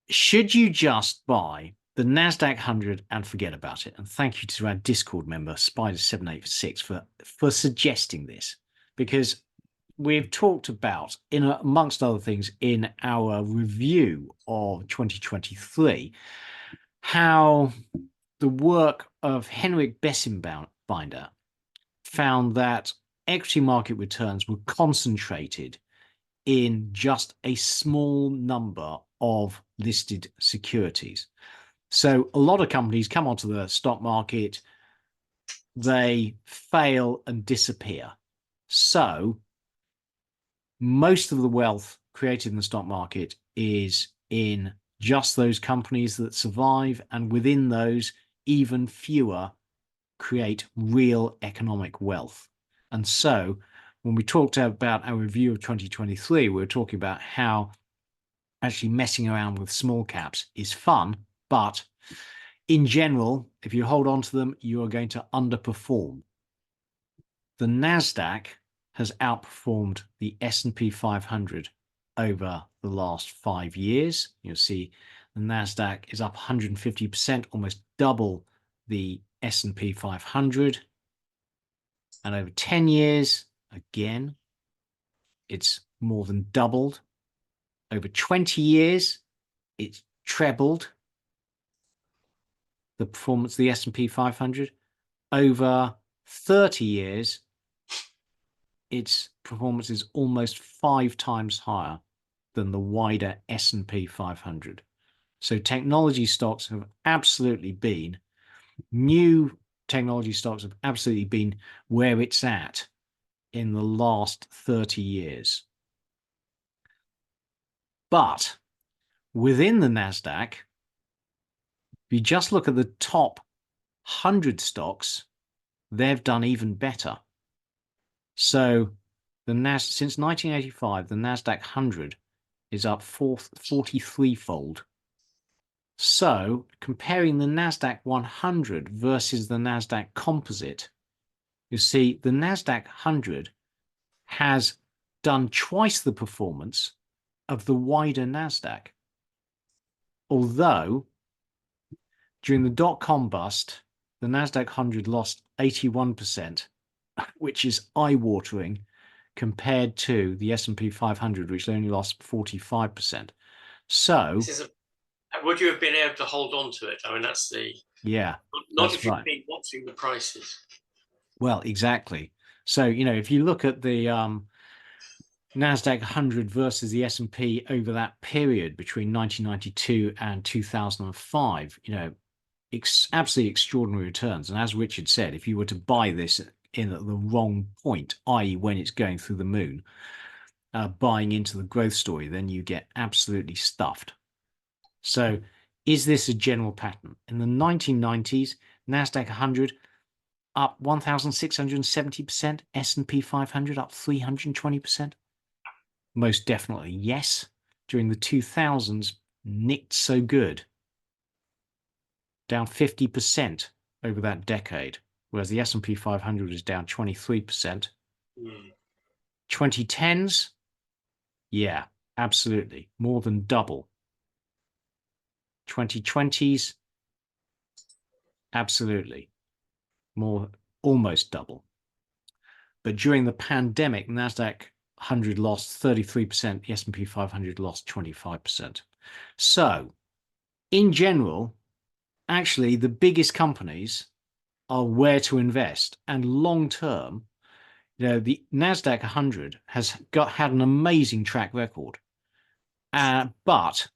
Should you just buy the Nasdaq 100 and forget about it? And thank you to our Discord member, Spider786, for suggesting this, because we've talked about, amongst other things, in our review of 2023, how the work of Henrik Bessenbinder found that equity market returns were concentrated in just a small number of listed securities. So a lot of companies come onto the stock market, they fail and disappear. So most of the wealth created in the stock market is in just those companies that survive, and within those even fewer create real economic wealth. And so when we talked about our review of 2023, we were talking about how actually messing around with small caps is fun, but in general, if you hold on to them, you are going to underperform. The Nasdaq has outperformed the S&P 500 over the last 5 years. You'll see the Nasdaq is up 150%, almost double the S&P 500. And over 10 years, again, it's more than doubled. Over 20 years, it's trebled the performance of the S&P 500. Over 30 years, its performance is almost 5 times higher than the wider S&P 500. So technology stocks have absolutely been, new technology stocks have absolutely been where it's at in the last 30 years. But within the Nasdaq, if you just look at the top 100 stocks, they've done even better. So since 1985, the Nasdaq 100 is up 43-fold. So comparing the Nasdaq 100 versus the Nasdaq Composite, you see the Nasdaq 100 has done twice the performance of the wider Nasdaq. Although during the dot-com bust, the Nasdaq 100 lost 81%, which is eye-watering compared to the S&P 500, which only lost 45%. So would you have been able to hold on to it? I mean, that's the... Yeah. Not if you've been watching the prices. Well, exactly. So, if you look at the Nasdaq 100 versus the S&P over that period between 1992 and 2005, absolutely extraordinary returns. And as Richard said, if you were to buy this in at the wrong point, i.e. when it's going through the moon, buying into the growth story, then you get absolutely stuffed. So is this a general pattern? In the 1990s, Nasdaq 100 up 1,670%, S&P 500 up 320%. Most definitely yes. During the 2000s, nicked so good. Down 50% over that decade, whereas the S&P 500 is down 23%. 2010s, yeah, absolutely, more than double. 2020s, absolutely, more, almost double. But during the pandemic, Nasdaq 100 lost 33%, the S&P 500 lost 25%. So, in general, actually, the biggest companies are where to invest, and long term, the Nasdaq 100 has had an amazing track record, but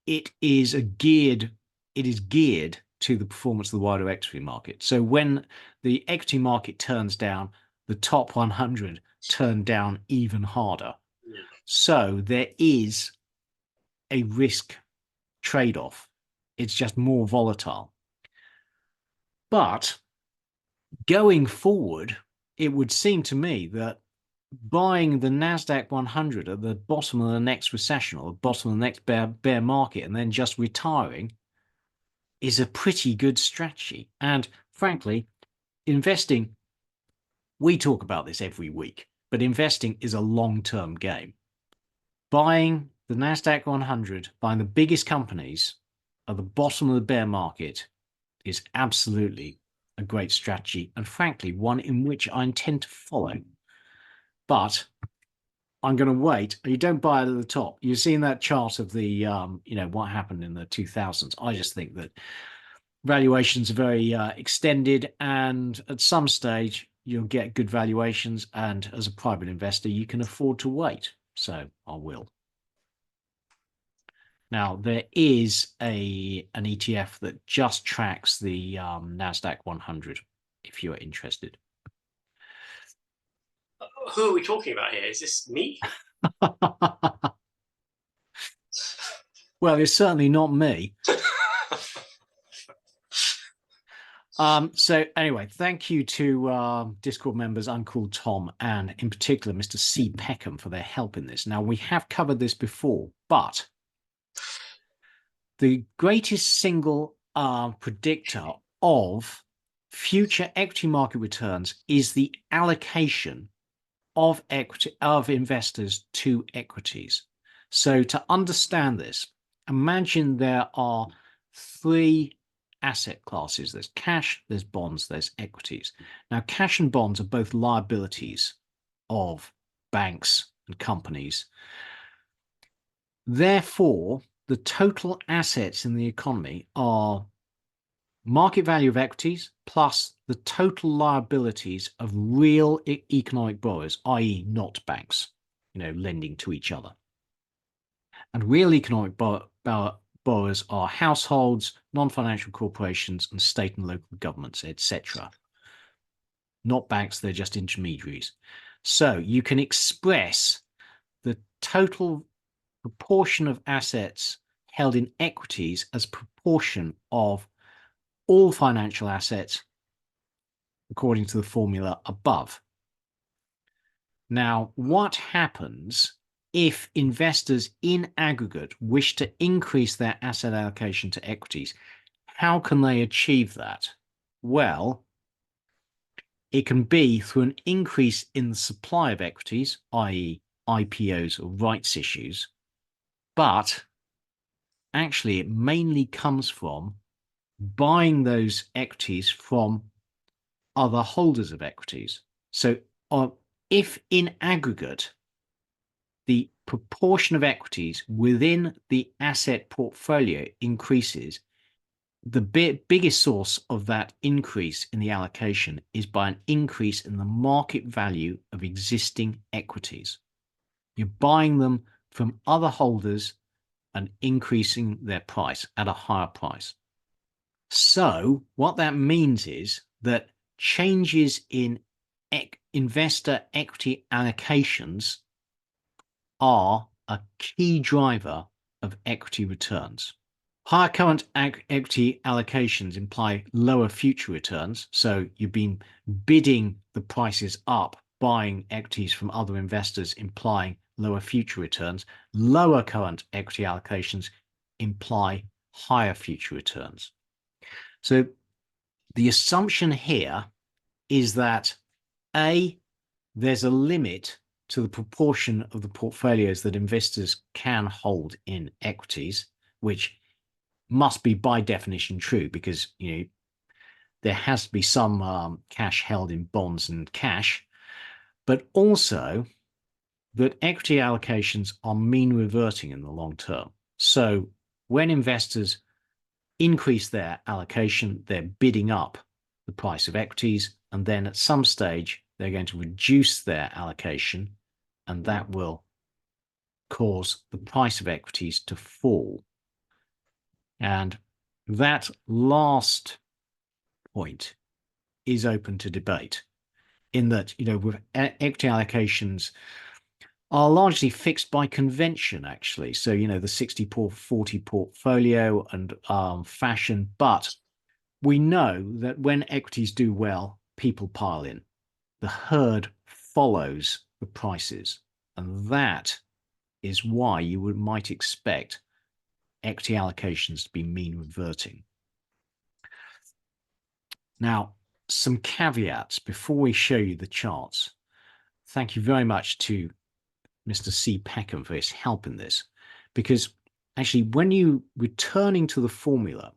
it is geared to the performance of the wider equity market. So when the equity market turns down, the top 100 turn down even harder. Yeah. So there is a risk trade-off. It's just more volatile. But going forward, it would seem to me that buying the Nasdaq 100 at the bottom of the next recession or the bottom of the next bear market and then just retiring is a pretty good strategy. And frankly, investing, we talk about this every week, but investing is a long-term game. Buying the Nasdaq 100, buying the biggest companies at the bottom of the bear market is absolutely a great strategy, and frankly, one in which I intend to follow. But I'm going to wait. You don't buy it at the top. You've seen that chart of the, what happened in the 2000s. I just think that valuations are very extended, and at some stage you'll get good valuations, and as a private investor you can afford to wait. So I will. Now there is an ETF that just tracks the Nasdaq 100 if you're interested. Who are we talking about here? Is this me? Well, it's certainly not me. So anyway, thank you to Discord members Uncle Tom and in particular Mr. C. Peckham for their help in this. Now, we have covered this before, but the greatest single predictor of future equity market returns is the allocation of investors to equities. So to understand this, imagine there are three asset classes. There's cash, there's bonds, there's equities. Now, cash and bonds are both liabilities of banks and companies. Therefore, the total assets in the economy are market value of equities plus the total liabilities of real economic borrowers, i.e. not banks, lending to each other. And real economic borrowers are households, non-financial corporations, and state and local governments, etc. Not banks, they're just intermediaries. So you can express the total proportion of assets held in equities as proportion of all financial assets according to the formula above. Now, what happens if investors in aggregate wish to increase their asset allocation to equities? How can they achieve that? Well, it can be through an increase in the supply of equities, i.e. IPOs or rights issues, but actually it mainly comes from buying those equities from other holders of equities. So if in aggregate, the proportion of equities within the asset portfolio increases, the biggest source of that increase in the allocation is by an increase in the market value of existing equities. You're buying them from other holders and increasing their price at a higher price. So what that means is that changes in investor equity allocations are a key driver of equity returns. Higher current equity allocations imply lower future returns. So you've been bidding the prices up, buying equities from other investors, implying lower future returns. Lower current equity allocations imply higher future returns. So the assumption here is that A, there's a limit to the proportion of the portfolios that investors can hold in equities, which must be by definition true because there has to be some cash held in bonds and cash, but also that equity allocations are mean reverting in the long term. So when investors increase their allocation, they're bidding up the price of equities, and then at some stage they're going to reduce their allocation, and that will cause the price of equities to fall. And that last point is open to debate in that, with equity allocations are largely fixed by convention, actually. So, the 60-40 portfolio and fashion, but we know that when equities do well, people pile in. The herd follows the prices, and that is why you might expect equity allocations to be mean reverting. Now, some caveats before we show you the charts. Thank you very much to Mr. C. Peckham for his help in this, because actually when you returning to the formula,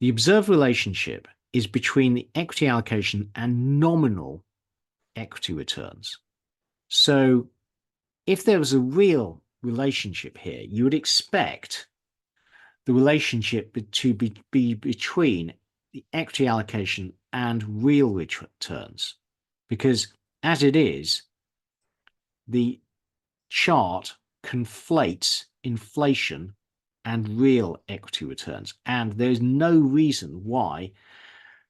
the observed relationship is between the equity allocation and nominal equity returns. So if there was a real relationship here, you would expect the relationship to be between the equity allocation and real returns, because as it is, the chart conflates inflation and real equity returns, and there's no reason why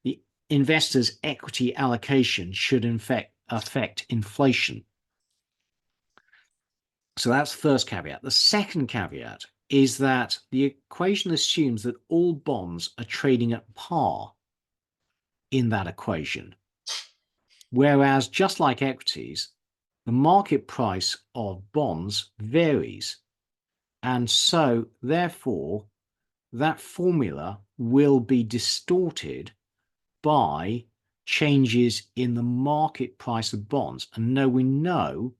the investor's equity allocation should in fact affect inflation. So that's the first caveat. The second caveat is that the equation assumes that all bonds are trading at par in that equation. Whereas just like equities, the market price of bonds varies. And so therefore, that formula will be distorted by changes in the market price of bonds. And we know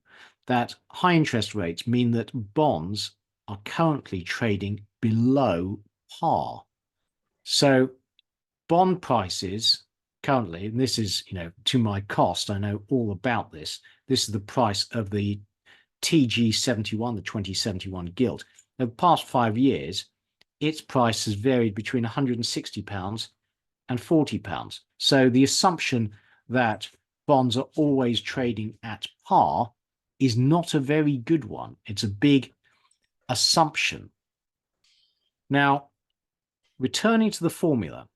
that high interest rates mean that bonds are currently trading below par. So bond prices currently, and this is, to my cost, I know all about this. This is the price of the TG71, the 2071 gilt. Over the past 5 years, its price has varied between £160 and £40. So the assumption that bonds are always trading at par is not a very good one. It's a big assumption. Now, returning to the formula,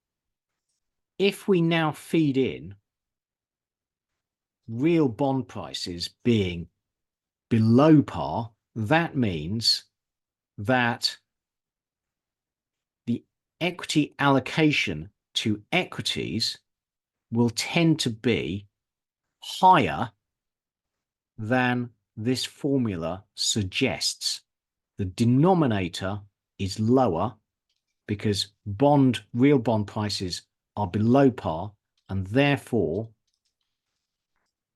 if we now feed in real bond prices being below par, that means that the equity allocation to equities will tend to be higher than this formula suggests. The denominator is lower because real bond prices are below par, and therefore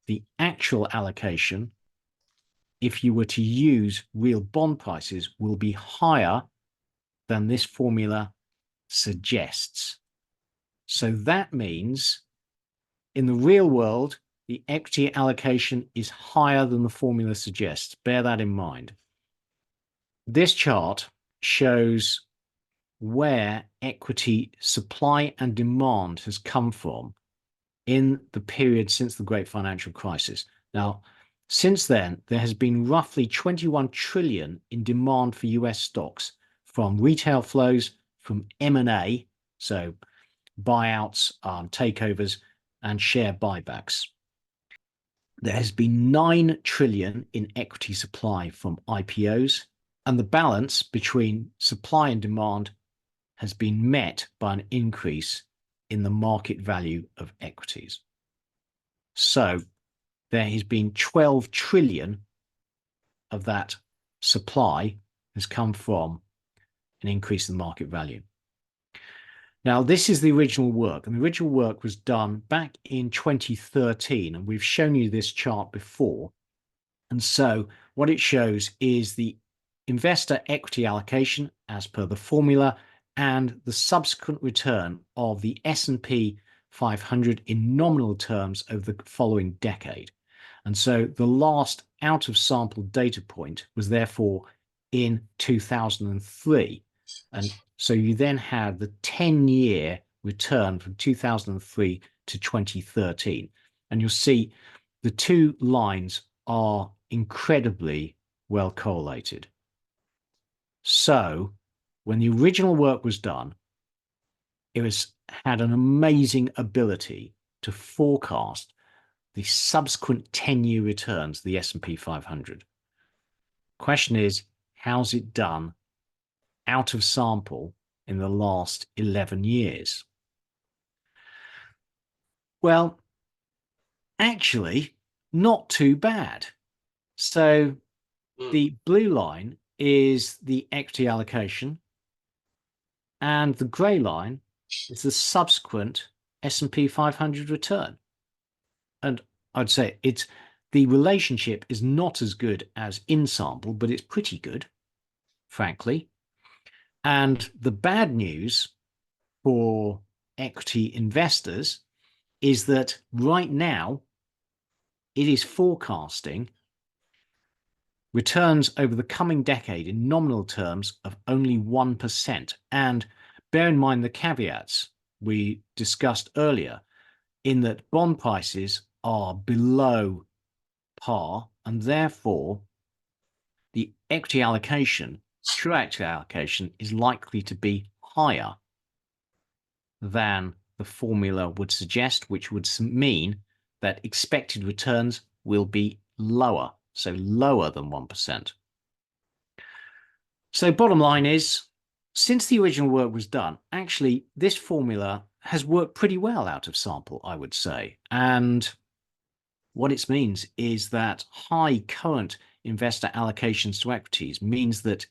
the actual allocation, if you were to use real bond prices, will be higher than this formula suggests. So that means in the real world, the equity allocation is higher than the formula suggests. Bear that in mind. This chart shows where equity supply and demand has come from in the period since the Great Financial Crisis. Now, since then, there has been roughly 21 trillion in demand for US stocks from retail flows, from M&A, so buyouts, takeovers, and share buybacks. There has been 9 trillion in equity supply from IPOs, and the balance between supply and demand has been met by an increase in the market value of equities. So there has been 12 trillion of that supply has come from an increase in the market value. Now, this is the original work, and the original work was done back in 2013, and we've shown you this chart before. And so what it shows is the investor equity allocation as per the formula and the subsequent return of the S&P 500 in nominal terms over the following decade. And so the last out of sample data point was therefore in 2003. And so you then have the 10-year return from 2003 to 2013. And you'll see the two lines are incredibly well correlated. So when the original work was done, it had an amazing ability to forecast the subsequent 10-year returns of the S&P 500. Question is, how's it done out of sample in the last 11 years? Well, actually, not too bad. So the blue line is the equity allocation, and the grey line is the subsequent S&P 500 return. And I'd say the relationship is not as good as in sample, but it's pretty good, frankly. And the bad news for equity investors is that right now it is forecasting returns over the coming decade in nominal terms of only 1%. And bear in mind the caveats we discussed earlier, in that bond prices are below par, and therefore the equity allocation, true equity allocation, is likely to be higher than the formula would suggest, which would mean that expected returns will be lower, so lower than 1%. So bottom line is, since the original work was done, actually this formula has worked pretty well out of sample, I would say. And what it means is that high current investor allocations to equities means that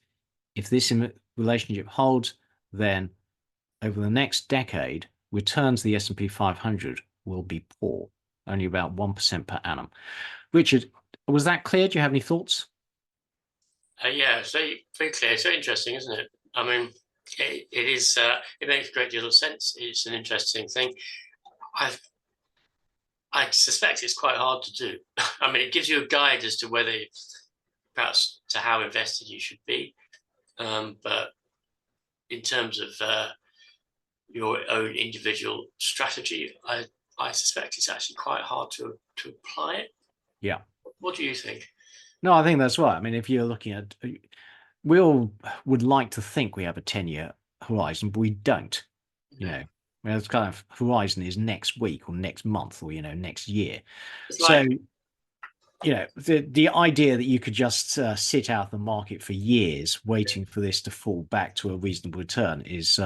if this relationship holds, then over the next decade, returns the S&P 500 will be poor, only about 1% per annum. Richard, was that clear? Do you have any thoughts? Yeah, it's very, very clear. It's very interesting, isn't it? I mean, it is. It makes a great deal of sense. It's an interesting thing. I suspect it's quite hard to do. I mean, it gives you a guide as to whether, perhaps, to how invested you should be. But in terms of your own individual strategy, I suspect it's actually quite hard to apply it. Yeah. What do you think? No, I think that's right. I mean, if you're looking at, we all would like to think we have a 10-year horizon, but we don't. You know, it's kind of horizon is next week or next month or next year. It's So, like, the idea that you could just sit out the market for years waiting for this to fall back to a reasonable return is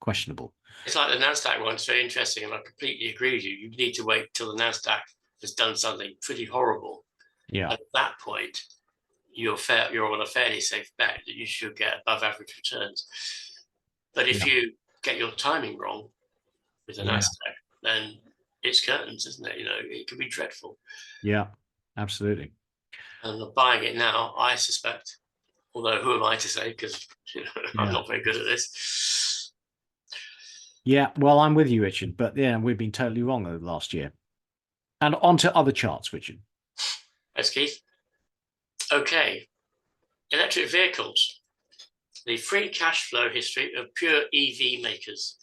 questionable. it's like the Nasdaq one. It's very interesting, and I completely agree with you. You need to wait till the Nasdaq has done something pretty horrible. Yeah. At that point, you're on a fairly safe bet that you should get above average returns. But if you get your timing wrong with the Nasdaq, then it's curtains, isn't it? It could be dreadful. Yeah, absolutely. And buying it now, I suspect, although who am I to say, because I'm not very good at this. Yeah, well, I'm with you, Richard, but we've been totally wrong over the last year. And on to other charts, Richard. Thanks, Keith. Okay, electric vehicles. The free cash flow history of pure EV makers.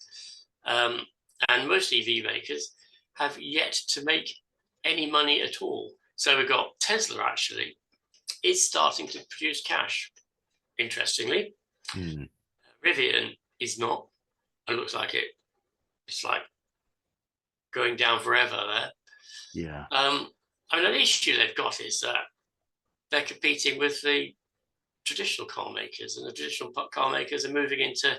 And most EV makers have yet to make any money at all. So we've got Tesla actually is starting to produce cash, interestingly. Rivian is not. It looks like it's like going down forever there. Yeah. I mean, an issue they've got is that they're competing with the traditional car makers, and the traditional car makers are moving into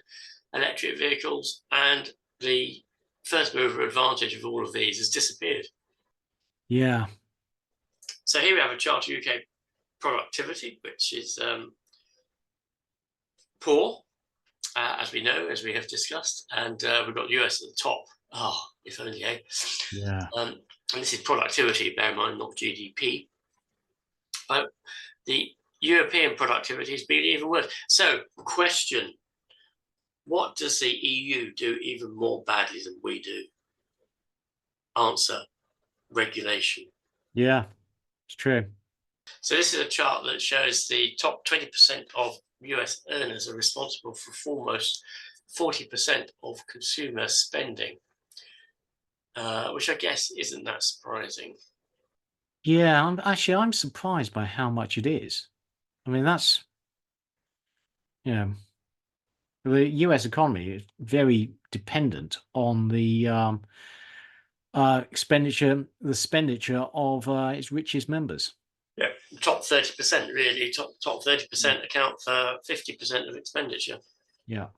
electric vehicles, and the first mover advantage of all of these has disappeared. Yeah. So here we have a chart of UK productivity, which is poor, as we know, as we have discussed, and we've got US at the top. Oh, if only, eh? Yeah. And this is productivity, bear in mind, not GDP. But the European productivity has been even worse. So, question, what does the EU do even more badly than we do? Answer, regulation. Yeah, it's true. So this is a chart that shows the top 20% of US earners are responsible for almost 40% of consumer spending, which I guess isn't that surprising. Yeah, I'm surprised by how much it is. I mean, that's, the US economy is very dependent on the expenditure of its richest members. Yeah, top 30% really. Top 30% account for 50% of expenditure. Yeah.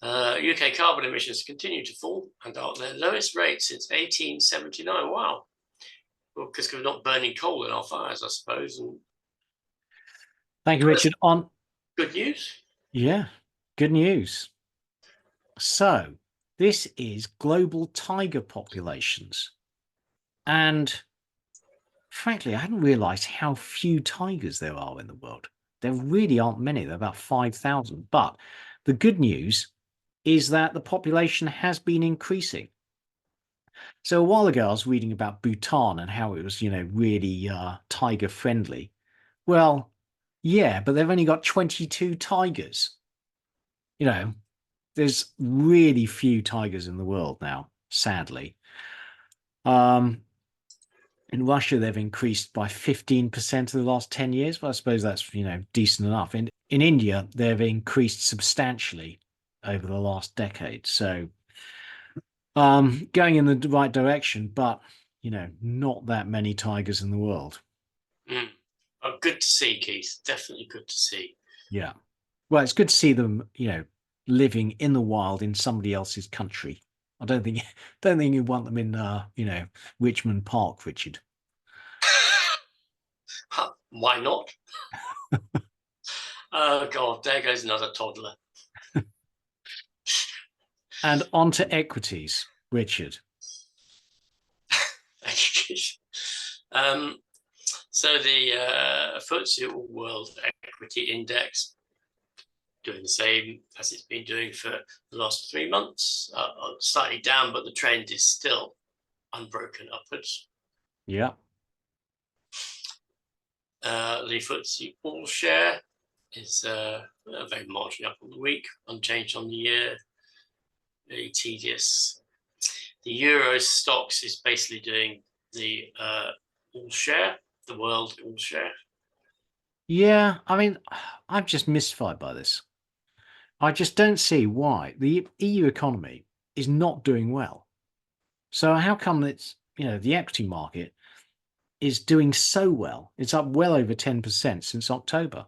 UK carbon emissions continue to fall and are at their lowest rate since 1879. Wow. Well, because we're not burning coal in our fires, I suppose. And thank you, Richard. On good news. Yeah, good news. So this is global tiger populations. And frankly, I hadn't realized how few tigers there are in the world. There really aren't many. There are about 5,000. But the good news is that the population has been increasing. So a while ago, I was reading about Bhutan and how it was, really tiger friendly. Well, yeah, but they've only got 22 tigers. There's really few tigers in the world now, sadly. In Russia, they've increased by 15% in the last 10 years, but I suppose that's, decent enough. In India, they've increased substantially over the last decade. So going in the right direction, but, not that many tigers in the world. Oh, good to see, Keith. Definitely good to see. Yeah. Well, it's good to see them, living in the wild in somebody else's country. I don't think you want them in Richmond Park, Richard. Why not? Oh God, there goes another toddler. And on to equities, Richard. So the FTSE World Equity Index doing the same as it's been doing for the last 3 months, slightly down, but the trend is still unbroken upwards. Yeah. The FTSE All Share is very marginally up on the week, unchanged on the year. Very tedious. The Euro stocks is basically doing the All Share, the World All Share. Yeah, I mean, I'm just mystified by this. I just don't see why the EU economy is not doing well. So how come it's, the equity market is doing so well? It's up well over 10% since October.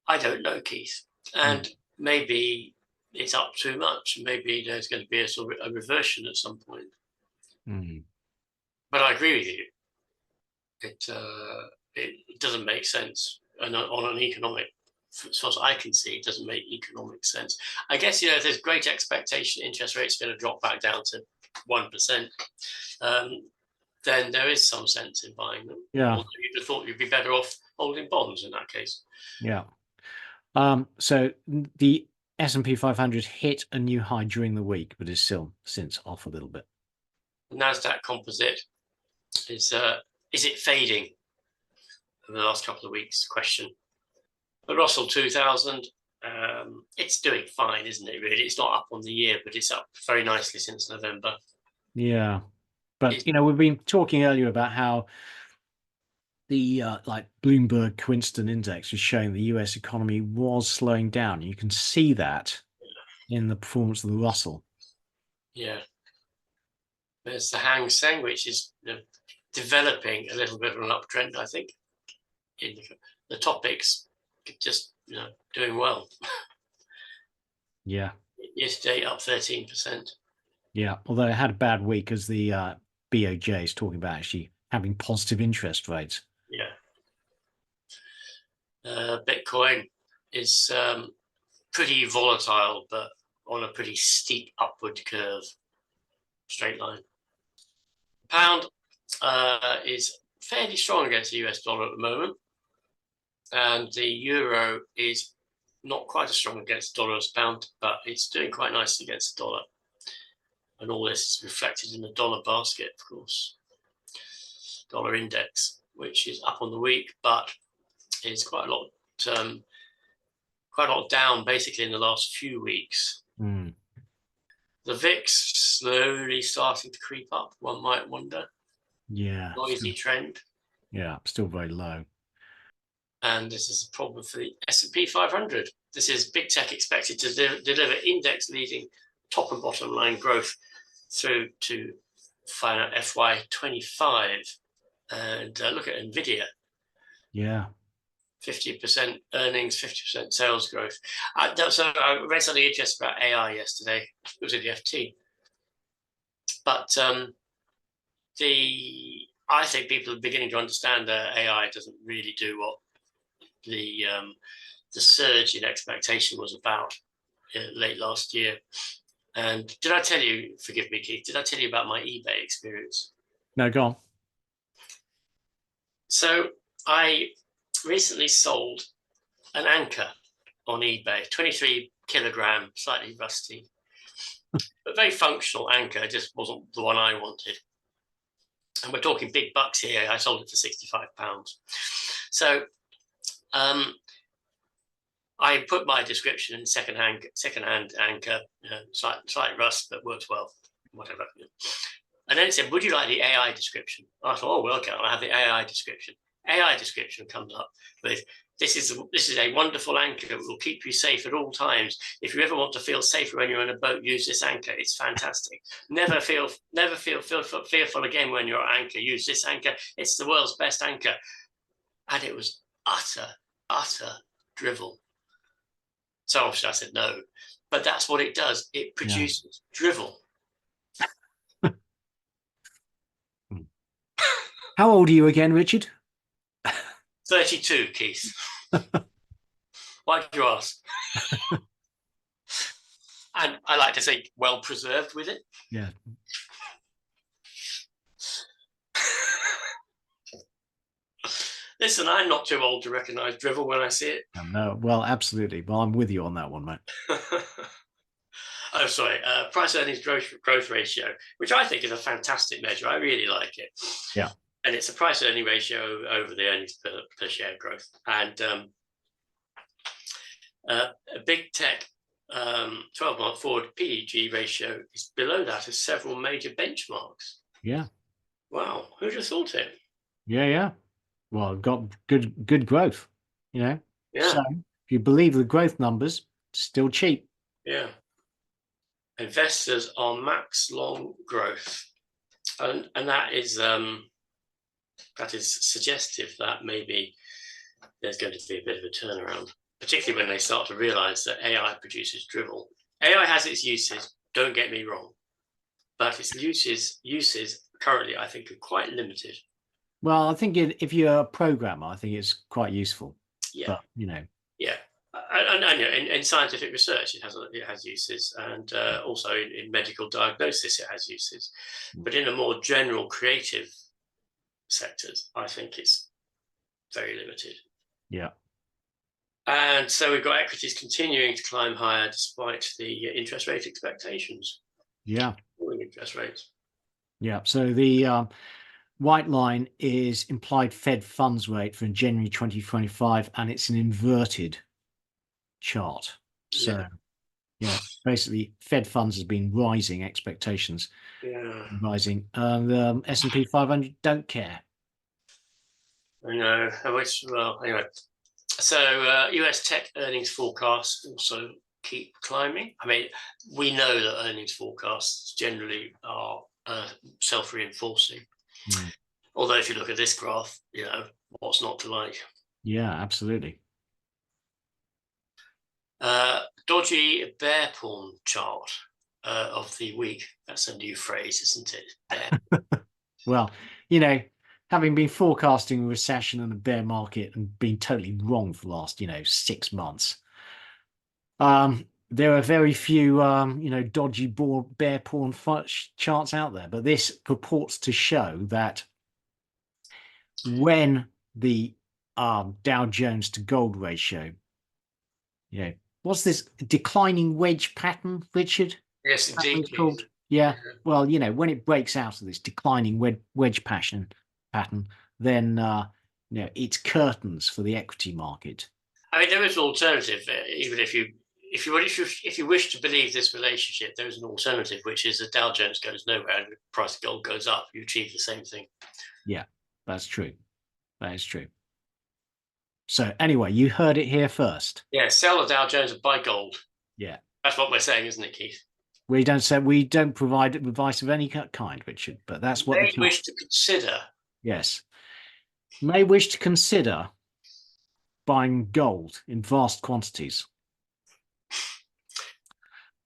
I don't know, Keith. And maybe it's up too much. Maybe there's going to be a sort of a reversion at some point. But I agree with you. It doesn't make sense. And on an economic, as far as I can see, it doesn't make economic sense. I guess, if there's great expectation interest rates are going to drop back down to 1%, then there is some sense in buying them. Yeah. Although you'd have thought you'd be better off holding bonds in that case. Yeah. So the S&P 500 hit a new high during the week, but is still since off a little bit. The Nasdaq Composite is it fading over the last couple of weeks? Question. The Russell 2000, it's doing fine, isn't it? Really, it's not up on the year, but it's up very nicely since November. Yeah, but we've been talking earlier about how the Bloomberg Quinston Index was showing the US economy was slowing down. You can see that in the performance of the Russell. Yeah. There's the Hang Seng, which is developing a little bit of an uptrend, I think. In the topics, just doing well. Yeah. Yesterday up 13%. Yeah, although it had a bad week as the BOJ is talking about actually having positive interest rates. Yeah. Bitcoin is pretty volatile, but on a pretty steep upward curve, straight line. Pound is fairly strong against the US dollar at the moment, and the euro is not quite as strong against the dollar as pound, but it's doing quite nicely against the dollar. And all this is reflected in the dollar basket, of course. Dollar index, which is up on the week, but is quite a lot down basically in the last few weeks. The VIX slowly starting to creep up, one might wonder. Yeah. Noisy trend. Yeah, still very low. And this is a problem for the S&P 500. This is big tech expected to deliver index-leading top and bottom line growth through to FY25. And look at NVIDIA. Yeah. 50% earnings, 50% sales growth. So I read something interesting about AI yesterday. It was at the FT. But I think people are beginning to understand that AI doesn't really do what the surge in expectation was about late last year. And did I tell you, forgive me, Keith, did I tell you about my eBay experience? No, go on. So I recently sold an anchor on eBay, 23 kilogram, slightly rusty, but very functional anchor. It just wasn't the one I wanted. And we're talking big bucks here. I sold it for £65. So I put my description in second-hand anchor, slight rust, but works well, whatever. And then it said, would you like the AI description? I thought, oh, well, okay, I'll have the AI description. AI description comes up with, this is a wonderful anchor that will keep you safe at all times. If you ever want to feel safer when you're in a boat, use this anchor. It's fantastic. Never feel fearful again when you're at anchor. Use this anchor. It's the world's best anchor. And it was utter drivel. So obviously I said no, but that's what it does. It produces drivel. How old are you again, Richard? 32, Keith. Why do you ask? And I like to say well preserved with it. Yeah. Listen, I'm not too old to recognise drivel when I see it. No, well, absolutely. Well, I'm with you on that one, mate. Oh, sorry. Price earnings growth ratio, which I think is a fantastic measure. I really like it. Yeah. And it's a price earning ratio over the earnings per share growth. And a big tech 12-month forward PEG ratio is below that of several major benchmarks. Yeah. Wow. Who'd have thought it? Yeah. Well, got good growth, Yeah. So if you believe the growth numbers, still cheap. Yeah. Investors are max long growth. And that is suggestive that maybe there's going to be a bit of a turnaround, particularly when they start to realize that AI produces drivel. AI has its uses, don't get me wrong, but its uses currently, I think, are quite limited. Well, I think if you're a programmer, I think it's quite useful. Yeah. But, Yeah. And in scientific research, it has uses, and also in medical diagnosis, it has uses. But in a more general creative sectors, I think it's very limited. Yeah. And so we've got equities continuing to climb higher despite the interest rate expectations. Yeah. Falling interest rates. Yeah. So the white line is implied Fed funds rate for January 2025, and it's an inverted chart. So basically Fed funds has been rising, expectations rising, and the S&P 500 don't care. I know. Well, anyway. So US tech earnings forecasts also keep climbing. I mean, we know that earnings forecasts generally are self-reinforcing. Although if you look at this graph, what's not to like? Yeah, absolutely. Dodgy bear porn chart of the week. That's a new phrase, isn't it? Bear. Well, having been forecasting a recession and a bear market and been totally wrong for the last, 6 months, there are very few, dodgy bear porn charts out there. But this purports to show that when the Dow Jones to gold ratio, what's this declining wedge pattern, Richard? Yes, indeed. It's called. Yeah. Well, when it breaks out of this declining wedge pattern, then it's curtains for the equity market. I mean, there is an alternative. Even if you wish to believe this relationship, there is an alternative, which is that Dow Jones goes nowhere and the price of gold goes up. You achieve the same thing. Yeah, that's true. That is true. So anyway, you heard it here first. Yeah, sell the Dow Jones and buy gold. Yeah, that's what we're saying, isn't it, Keith? We don't provide advice of any kind, Richard. But that's what they wish to consider. Yes, may wish to consider buying gold in vast quantities.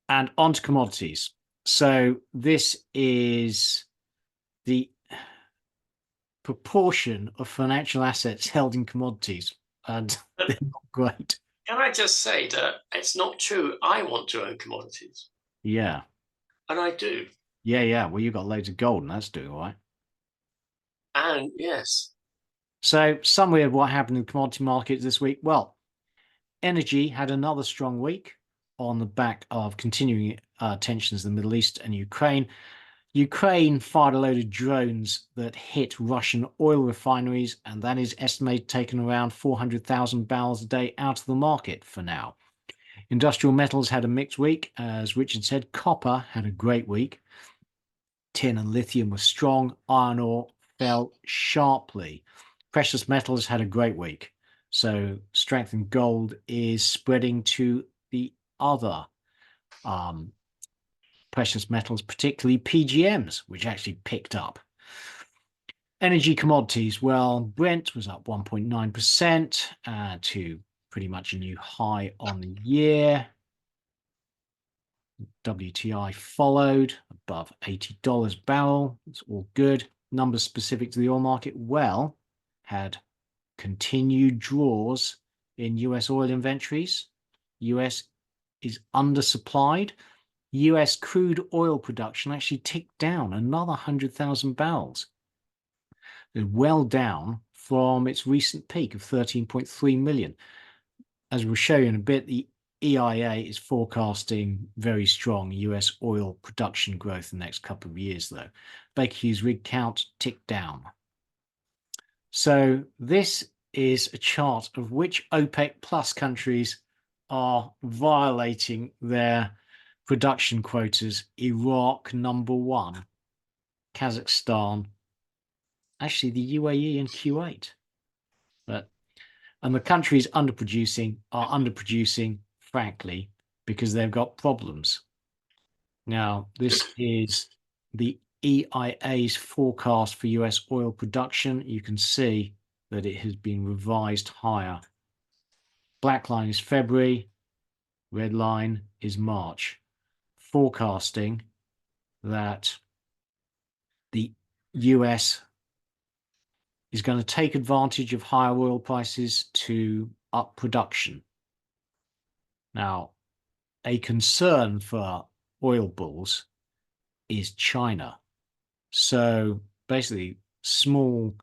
And onto commodities. So this is the proportion of financial assets held in commodities, and they're not great. Can I just say that it's not true? I want to own commodities. Yeah. And I do. Yeah. Well, you've got loads of gold, and that's doing all right. And yes. So summary of what happened in the commodity markets this week. Well, energy had another strong week on the back of continuing tensions in the Middle East and Ukraine. Ukraine fired a load of drones that hit Russian oil refineries, and that is estimated taking around 400,000 barrels a day out of the market for now. Industrial metals had a mixed week. As Richard said, copper had a great week. Tin and lithium were strong. Iron ore fell sharply. Precious metals had a great week. So strength in gold is spreading to the other precious metals, particularly PGMs, which actually picked up. Energy commodities, well, Brent was up 1.9% to pretty much a new high on the year. WTI followed above $80 barrel. It's all good. Numbers specific to the oil market, well, had continued draws in US oil inventories. US is undersupplied. US crude oil production actually ticked down another 100,000 barrels. It's well down from its recent peak of 13.3 million. As we'll show you in a bit, the EIA is forecasting very strong US oil production growth in the next couple of years, though. Baker Hughes rig count ticked down. So this is a chart of which OPEC plus countries are violating their production quotas. Iraq, #1. Kazakhstan, actually the UAE and Kuwait. And the countries underproducing are underproducing, frankly, because they've got problems. Now, this is the EIA's forecast for US oil production. You can see that it has been revised higher. Black line is February, red line is March, forecasting that the US is going to take advantage of higher oil prices to up production. Now, a concern for oil bulls is China. So basically, small,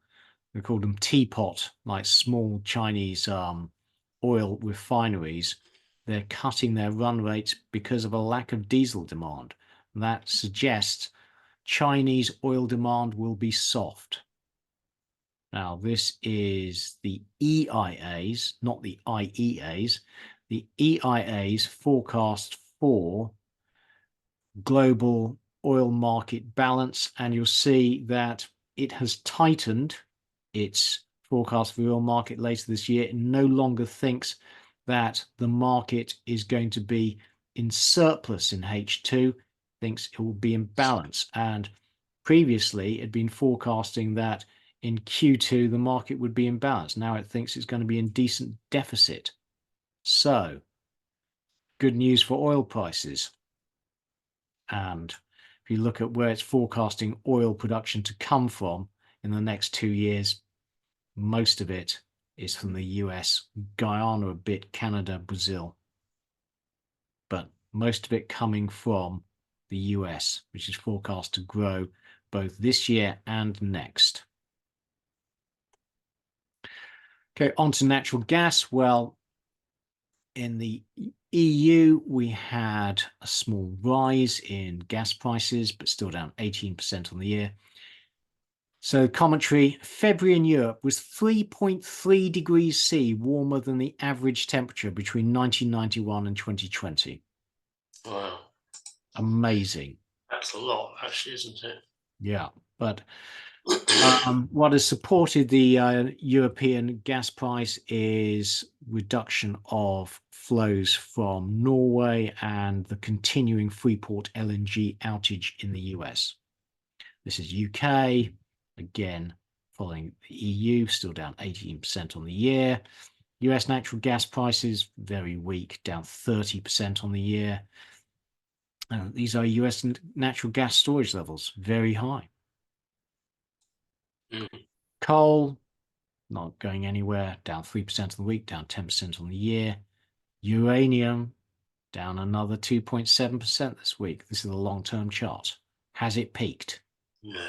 we call them teapot, like small Chinese oil refineries, they're cutting their run rates because of a lack of diesel demand. That suggests Chinese oil demand will be soft. Now, this is the EIA's, not the IEA's, the EIA's forecast for global oil market balance, and you'll see that it has tightened its forecast for the oil market later this year. It no longer thinks that the market is going to be in surplus in H2, thinks it will be in balance. And previously, it had been forecasting that in Q2, the market would be in balance. Now it thinks it's going to be in decent deficit. So, good news for oil prices. And if you look at where it's forecasting oil production to come from in the next 2 years, most of it is from the US, Guyana a bit, Canada, Brazil. But most of it coming from the US, which is forecast to grow both this year and next. Okay, on to natural gas. Well, in the EU, we had a small rise in gas prices, but still down 18% on the year. So commentary, February in Europe was 3.3 degrees C warmer than the average temperature between 1991 and 2020. Wow. Amazing. That's a lot, actually, isn't it? Yeah, but what has supported the European gas price is reduction of flows from Norway and the continuing Freeport LNG outage in the US. This is UK, again, following the EU, still down 18% on the year. US natural gas prices, very weak, down 30% on the year. These are US natural gas storage levels, very high. Coal, not going anywhere, down 3% on the week, down 10% on the year. Uranium, down another 2.7% this week. This is a long-term chart. Has it peaked? No.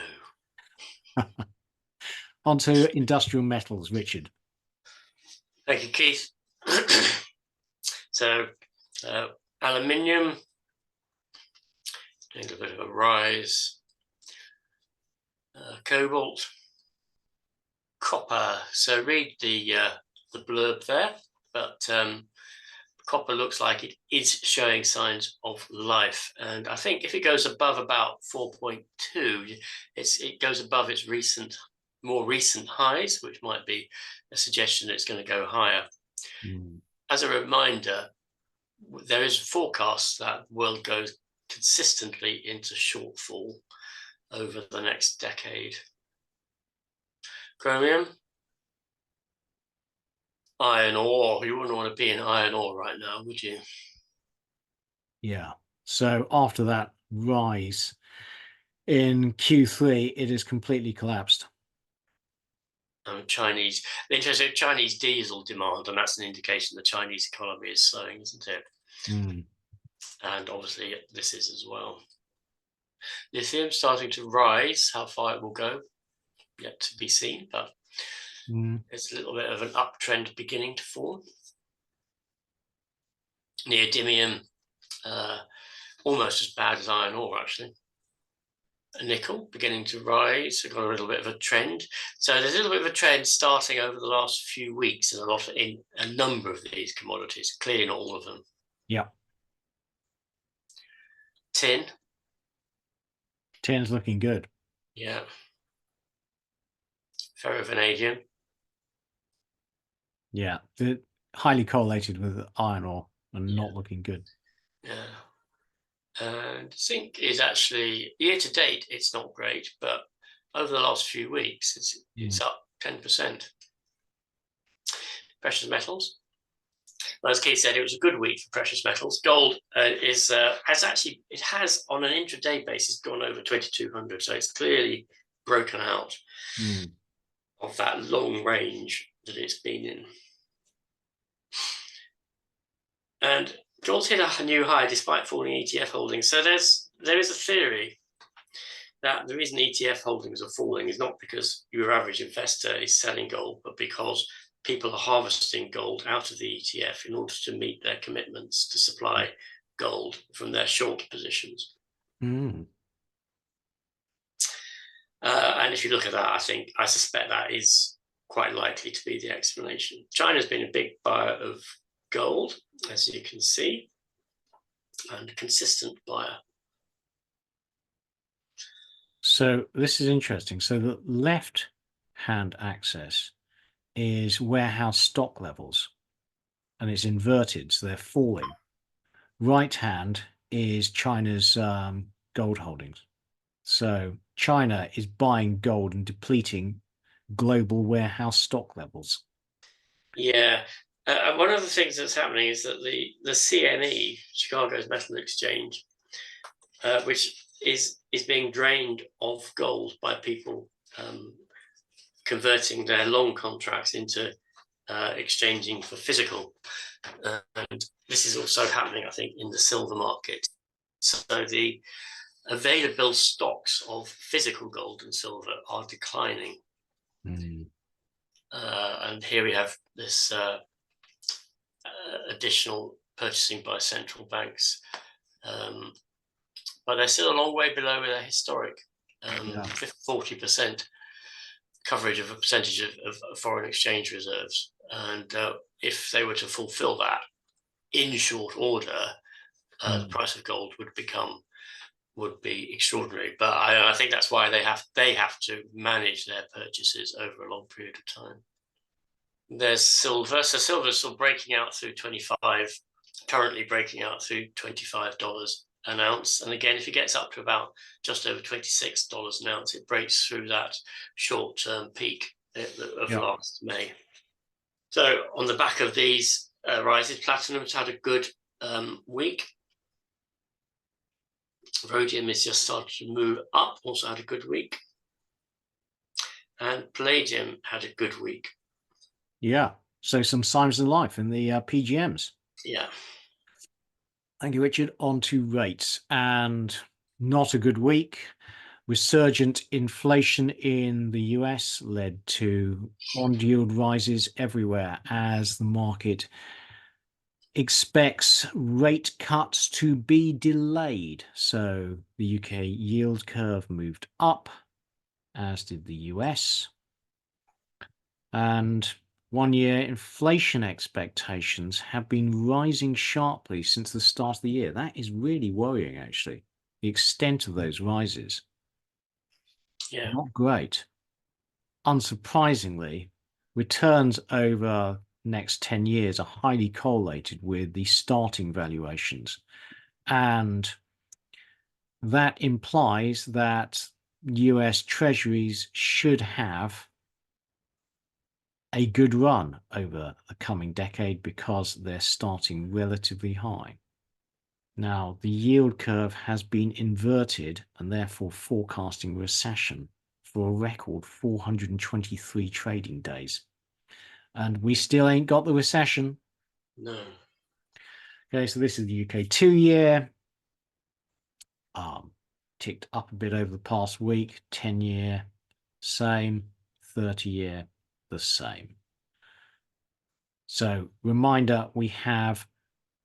On to industrial metals, Richard. Thank you, Keith. So, aluminium, doing a bit of a rise. Cobalt, copper. So read the blurb there, but copper looks like it is showing signs of life. And I think if it goes above about 4.2, it goes above its more recent highs, which might be a suggestion it's going to go higher. As a reminder, there is forecasts that the world goes consistently into shortfall over the next decade. Chromium, iron ore. You wouldn't want to be in iron ore right now, would you? Yeah. So after that rise in Q3, it has completely collapsed. The interest of Chinese diesel demand, and that's an indication the Chinese economy is slowing, isn't it? Mm. And obviously this is as well. Lithium starting to rise. How far it will go, yet to be seen, but it's a little bit of an uptrend beginning to form. Neodymium, almost as bad as iron ore, actually. Nickel beginning to rise. We've got a little bit of a trend. So there's a little bit of a trend starting over the last few weeks in a number of these commodities, clearly not all of them. Yeah. Tin. Tin's looking good. Yeah. Ferrovanadium. Yeah. They're highly correlated with iron ore and not looking good. Yeah. And zinc is actually, year to date, it's not great, but over the last few weeks, it's up 10%. Precious metals. Well, as Keith said, it was a good week for precious metals. Gold has on an intraday basis gone over 2,200, so it's clearly broken out of that long range that it's been in. And gold's hit a new high despite falling ETF holdings. So there is a theory that the reason ETF holdings are falling is not because your average investor is selling gold, but because people are harvesting gold out of the ETF in order to meet their commitments to supply gold from their short positions. And if you look at that, I suspect that is quite likely to be the explanation. China's been a big buyer of gold, as you can see, and a consistent buyer. So this is interesting. So the left-hand axis is warehouse stock levels, and it's inverted, so they're falling. Right hand is China's gold holdings. So China is buying gold and depleting global warehouse stock levels. Yeah. One of the things that's happening is that the CME, Chicago's Metal Exchange, which is being drained of gold by people converting their long contracts into exchanging for physical. And this is also happening, I think, in the silver market. So the available stocks of physical gold and silver are declining. And here we have this additional purchasing by central banks. But they're still a long way below their historic 40% coverage of a percentage of foreign exchange reserves. And if they were to fulfill that in short order, the price of gold would be extraordinary. But I think that's why they have to manage their purchases over a long period of time. There's silver. So silver's still breaking out through 25, currently breaking out through $25 an ounce. And again, if it gets up to about just over $26 an ounce, it breaks through that short-term peak of last May. So on the back of these rises, platinum's had a good week. Rhodium is just starting to move up, also had a good week. And palladium had a good week. Yeah. So some signs of life in the PGMs. Yeah. Thank you, Richard. On to rates. And not a good week. Resurgent inflation in the US led to bond yield rises everywhere as the market expects rate cuts to be delayed. So the UK yield curve moved up, as did the US. And 1 year inflation expectations have been rising sharply since the start of the year. That is really worrying, actually. The extent of those rises. Yeah. Not great. Unsurprisingly, returns over next 10 years are highly correlated with the starting valuations. And that implies that US Treasuries should have a good run over the coming decade because they're starting relatively high. Now, the yield curve has been inverted and therefore forecasting recession for a record 423 trading days. And we still ain't got the recession. No. Okay, so this is the UK 2-year. Ticked up a bit over the past week. 10-year, same. 30-year, the same. So, reminder, we have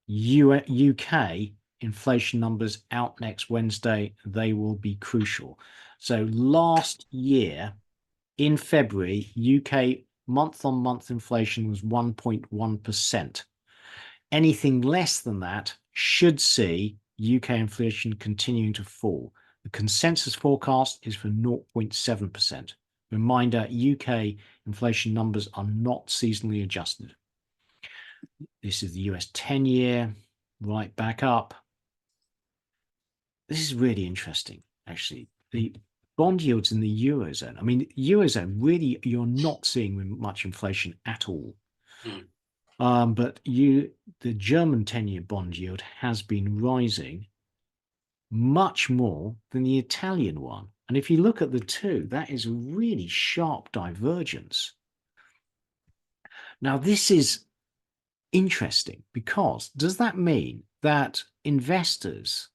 UK inflation numbers out next Wednesday. They will be crucial. So last year in February, UK month-on-month inflation was 1.1%. Anything less than that should see UK inflation continuing to fall. The consensus forecast is for 0.7%. Reminder, UK inflation numbers are not seasonally adjusted. This is the US 10-year, right back up. This is really interesting, actually. The bond yields in the Eurozone. I mean, Eurozone, really, you're not seeing much inflation at all. But the German 10-year bond yield has been rising much more than the Italian one. And if you look at the two, that is a really sharp divergence. Now, this is interesting because does that mean that investors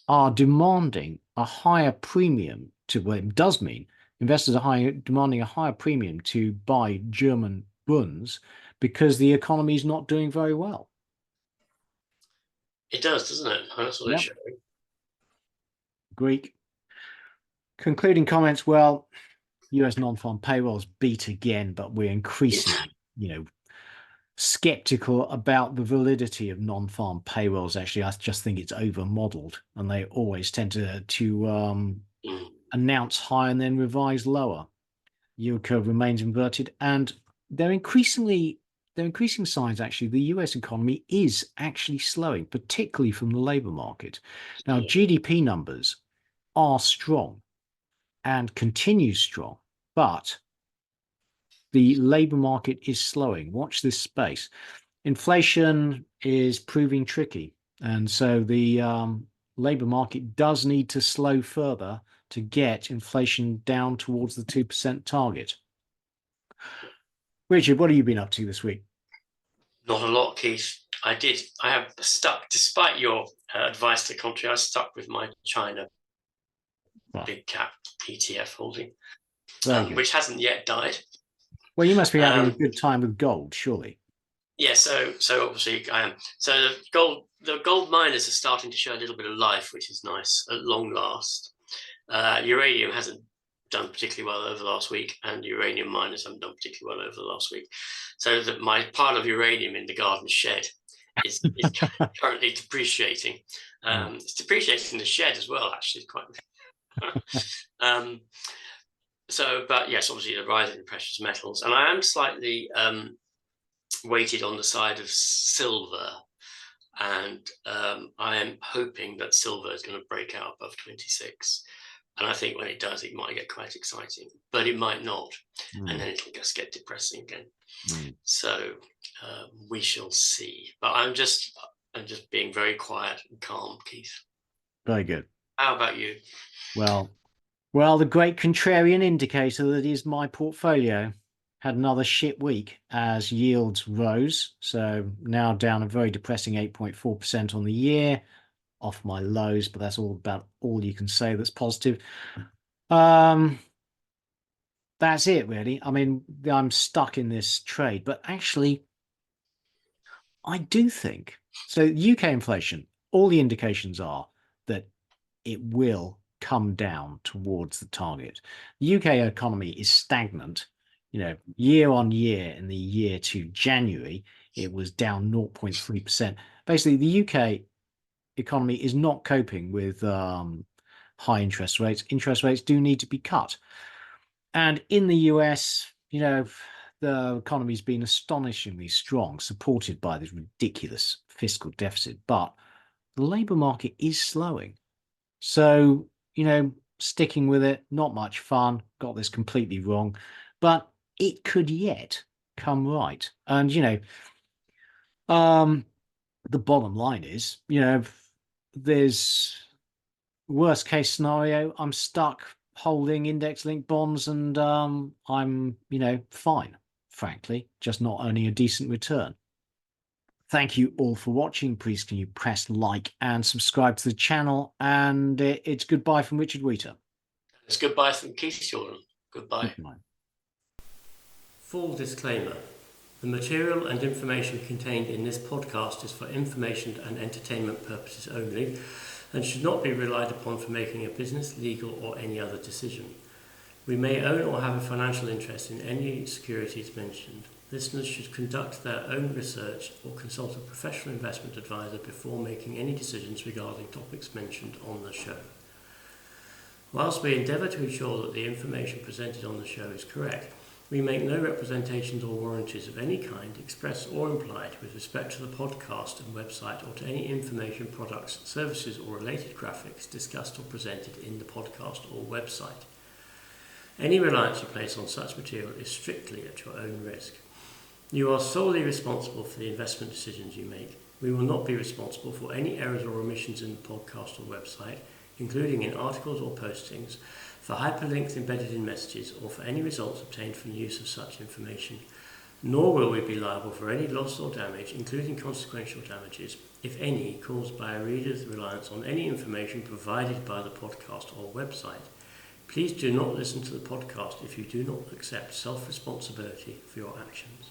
are demanding a higher premium to, well, it does mean investors are demanding a higher premium to buy German bonds because the economy is not doing very well? It does, doesn't it? That's what it's showing. Greek. Concluding comments, well, US non-farm payrolls beat again, but we're increasingly, skeptical about the validity of non-farm payrolls. Actually, I just think it's over-modeled, and they always tend to announce high and then revise lower. Yield curve remains inverted, and they're increasing signs, actually, the US economy is actually slowing, particularly from the labor market. Now, GDP numbers are strong and continue strong, but the labor market is slowing. Watch this space. Inflation is proving tricky, and so the labor market does need to slow further to get inflation down towards the 2% target. Richard, what have you been up to this week? Not a lot, Keith. I have stuck, despite your advice to the contrary, I stuck with my China big cap ETF holding, which hasn't yet died. Well, you must be having a good time with gold, surely. Yeah, so obviously I am. So the gold miners are starting to show a little bit of life, which is nice at long last. Uranium hasn't done particularly well over the last week, and uranium miners haven't done particularly well over the last week. So that my pile of uranium in the garden shed is currently depreciating. It's depreciating the shed as well, actually, quite. But yes, obviously the rise in precious metals, and I am slightly weighted on the side of silver, and I am hoping that silver is going to break out above 26. And I think when it does, it might get quite exciting, but it might not. And then it'll just get depressing again. So we shall see. But I'm just being very quiet and calm, Keith. Very good. How about you? Well, the great contrarian indicator that is my portfolio had another shit week as yields rose. So now down a very depressing 8.4% on the year, off my lows, but that's about all you can say that's positive. That's it, really. I mean, I'm stuck in this trade, but actually, I do think so. UK inflation, all the indications are that it will come down towards the target. The UK economy is stagnant. Year on year in the year to January, it was down 0.3%. Basically, the UK economy is not coping with high interest rates. Interest rates do need to be cut. And in the US, the economy's been astonishingly strong, supported by this ridiculous fiscal deficit. But the labor market is slowing. So, sticking with it, not much fun. Got this completely wrong. But it could yet come right. And, the bottom line is, there's worst case scenario, I'm stuck holding index linked bonds and I'm, fine, frankly, just not earning a decent return. Thank you all for watching. Please can you press like and subscribe to the channel, and it's goodbye from Richard Wheater. It's goodbye from Keith Jordan. Goodbye. Goodbye. Full disclaimer. The material and information contained in this podcast is for information and entertainment purposes only and should not be relied upon for making a business, legal or any other decision. We may own or have a financial interest in any securities mentioned. Listeners should conduct their own research or consult a professional investment advisor before making any decisions regarding topics mentioned on the show. Whilst we endeavour to ensure that the information presented on the show is correct, we make no representations or warranties of any kind, express or implied, with respect to the podcast and website or to any information, products, services or related graphics discussed or presented in the podcast or website. Any reliance you place on such material is strictly at your own risk. You are solely responsible for the investment decisions you make. We will not be responsible for any errors or omissions in the podcast or website, including in articles or postings, for hyperlinks embedded in messages, or for any results obtained from the use of such information. Nor will we be liable for any loss or damage, including consequential damages, if any, caused by a reader's reliance on any information provided by the podcast or website. Please do not listen to the podcast if you do not accept self-responsibility for your actions.